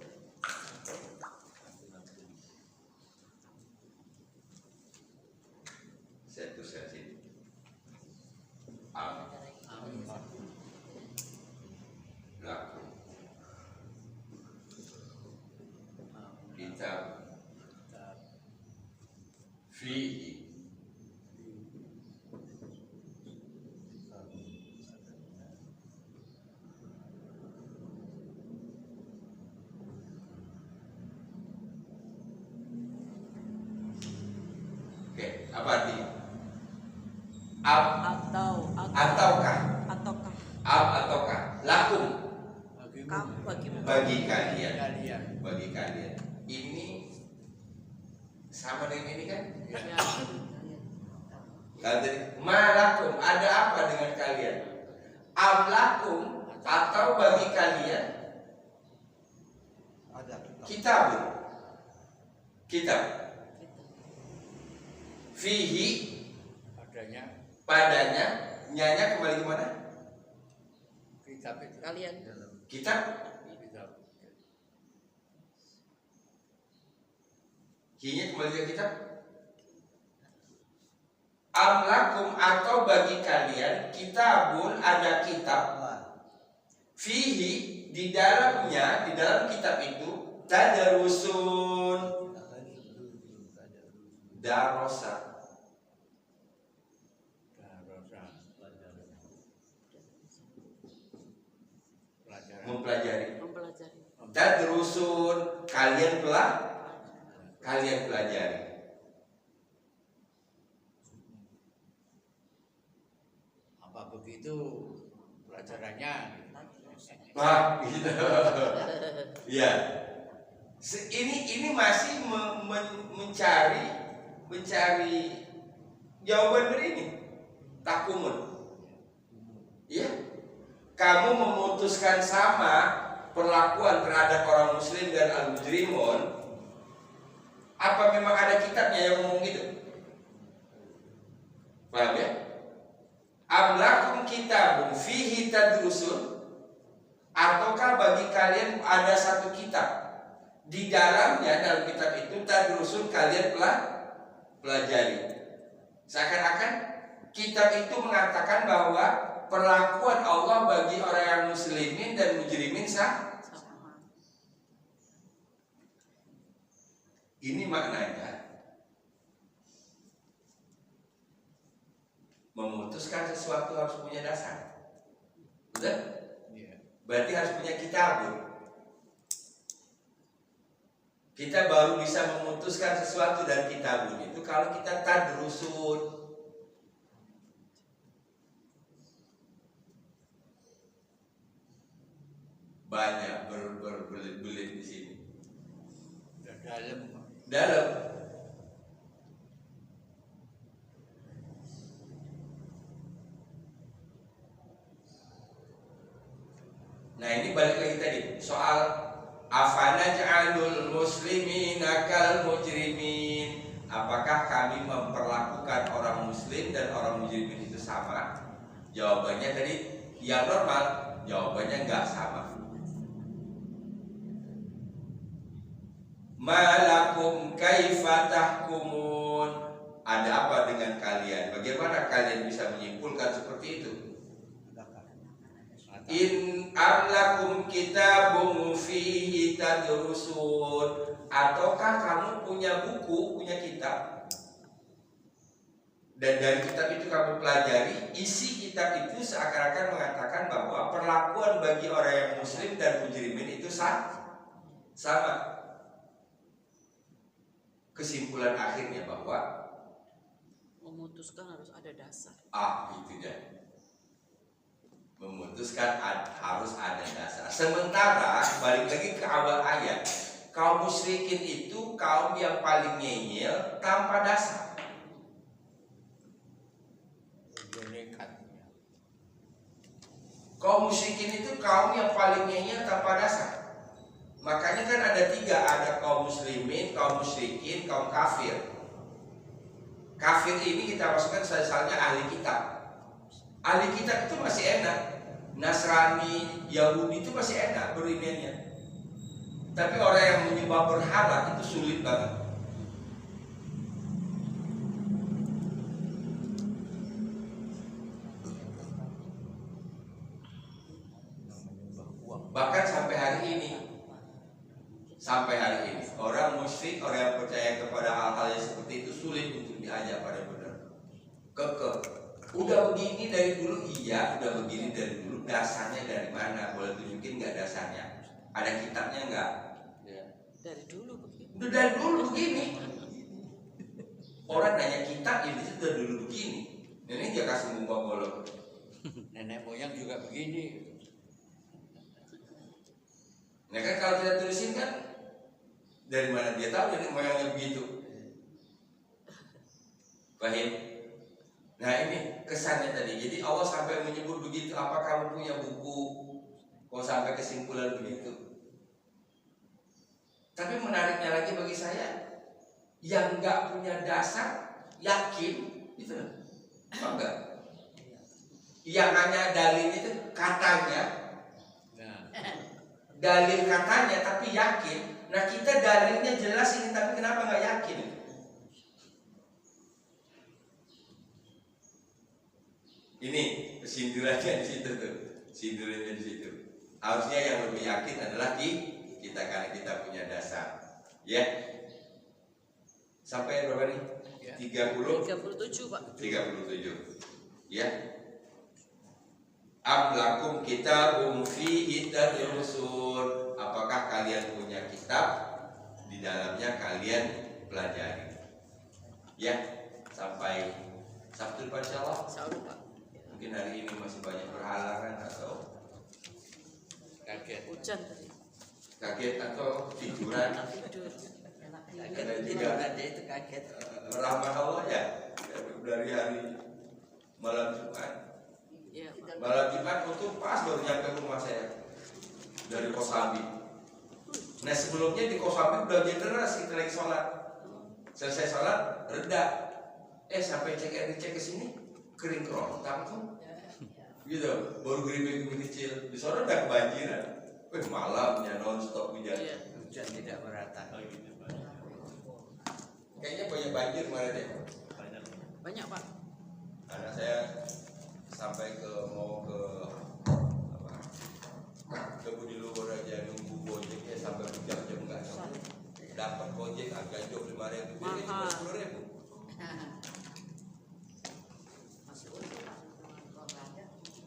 Saya tuliskan sini. Lakum kitab fihi oke, apa artinya? Ataukah lakum bagi kalian ini sama dengan ini kan? Kalau tadi malakum ada apa dengan kalian? Amlakum atau bagi kalian Ada kitab fihi padanya nyanya kembali kemana? kitab itu Kalian Kitab hinya kembali ke kitab. Amlakum atau bagi kalian kitabun ada kitab fihi di dalamnya, di dalam kitab itu tadarusun darosa mempelajari. Tadrusun kalian pelajari. apa begitu pelajarannya? Wah, gitu. Ya. Ini masih mencari jawaban dari ini. Takumun. Ya. Kamu memutuskan sama perlakuan terhadap orang muslim dan al-mujrimun. Apa memang ada kitabnya yang ngomong gitu? Paham ya? Amlakum kitabun fihi tadrusun, ataukah bagi kalian ada satu kitab di dalamnya, dalam kitab itu tadrusun kalian pelajari. Seakan-akan kitab itu mengatakan bahwa perlakuan Allah bagi orang yang muslimin dan mujrimin sama. Ini maknanya memutuskan sesuatu harus punya dasar. Betul? Berarti harus punya kitabun. Kita baru bisa memutuskan sesuatu dari kitabun itu kalau kita tadrusun. Banyak berbelit-belit di sini. Dalam. Nah ini balik lagi tadi soal afanaj'alul muslimina kal mujrimin. Apakah kami memperlakukan orang muslim dan orang mujrimin itu sama? Jawabannya tadi yang normal. Jawabannya enggak sama. Malakum kaifa tahkumun. Ada apa dengan kalian? Bagaimana kalian bisa menyimpulkan seperti itu? In amlakum kitabun fihi tadrusun. Ataukah kamu punya buku, punya kitab, dan dari kitab itu kamu pelajari? Isi kitab itu seakan-akan mengatakan bahwa perlakuan bagi orang yang muslim dan mujrimin itu sama. Kesimpulan akhirnya bahwa memutuskan harus ada dasar. Itu dia. Memutuskan harus ada dasar. Sementara balik lagi ke awal ayat, kaum musyrikin itu kaum yang paling ngeyel tanpa dasar. Kaum musyrikin itu kaum yang paling ngeyel tanpa dasar. Makanya kan ada tiga, ada kaum muslimin, kaum musyrikin, kaum kafir. Kafir ini kita masukkan misalnya ahli kitab. Ahli kitab itu masih enak. Nasrani, Yahudi itu masih enak berimannya. Tapi orang yang menyembah berhala itu sulit banget. Bahkan sampai hari ini sampai hari ini orang musyrik, orang yang percaya kepada hal-hal yang seperti itu sulit untuk diajak pada benar. Kekeh. Udah begini dari dulu, iya udah begini dari dulu. Dasarnya dari mana? Boleh tunjukin nggak dasarnya? Ada kitabnya nggak? Dari dulu begitu. Udah dari dulu begini. Orang nanya kitab ini sudah dulu begini. Ini dia kasih muka bolong. Nenek moyang juga begini. Nah kan kalau kita tulisin kan dari mana dia tahu nenek moyangnya begitu? Paham? Nah ini kesannya tadi. Jadi Allah sampai menyebut begitu. Apa kamu punya buku? Kok sampai kesimpulan begitu? Tapi menariknya lagi bagi saya, yang nggak punya dasar yakin itu enggak. Yang hanya dalil itu katanya, dalil katanya tapi yakin. Nah kita dalilnya jelas ini tapi kenapa nggak yakin? Ini sindirannya di situ tuh, sindirannya di situ. Harusnya yang lebih yakin adalah kita karena kita punya dasar, ya. Sampai berapa nih? 37 Pak. 37, ya. Am lakum kitabun fihi tadrusun. Apakah kalian punya kitab di dalamnya kalian pelajari? Ya, sampai Sabtu depan insyaallah. Saudara Pak. Mungkin hari ini masih banyak berhalangan atau Kaget. Hujan tadi. kaget atau tiduran. Tidur. Karena juga Tidur aja itu kaget. rahmat Allah ya dari hari malam Jumat. Iya Pak. Malam Jumat itu pas baru nyampe rumah saya dari Kosambi. Nah sebelumnya di Kosambi udah hujan deras, kita lagi sholat. Selesai sholat reda. Sampai cek ke sini kering kerontang tuh. Gitu, baru gerimis kecil. Di sana udah kebanjiran. Malamnya non-stop hujan. Iya. Hujan tidak merata. Kayaknya banyak banjir mana deh. Banyak Pak. Anak saya sampai mau ke Budi Luhur aja nunggu gojeknya sampai berjam-jam nggak sampai. Dapat gojek agak jauh 5.000, jadi cuma 10.000.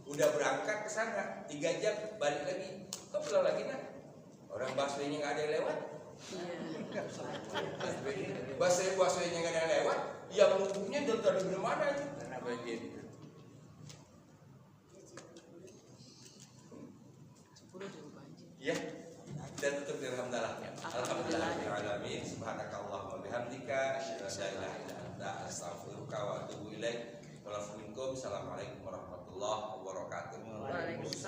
Udah berangkat ke sana 3 jam balik lagi. Kok pulang lagi nah? Orang busway-nya nggak ada yang lewat. Busway-nya nggak ada yang lewat. Ya lumpuhnya dari mana itu? Karena banjir. 10 jam banjir. Ya. Dan tutup dirhamdalah. Alhamdulillahirrahmanirrahim. Subhanakallahumma bihamdika asyhadu an la ilaha illa anta astaghfiruka wa atubu ilaik. Assalamualaikum warahmatullahi wabarakatuh. Waalaikumsalam.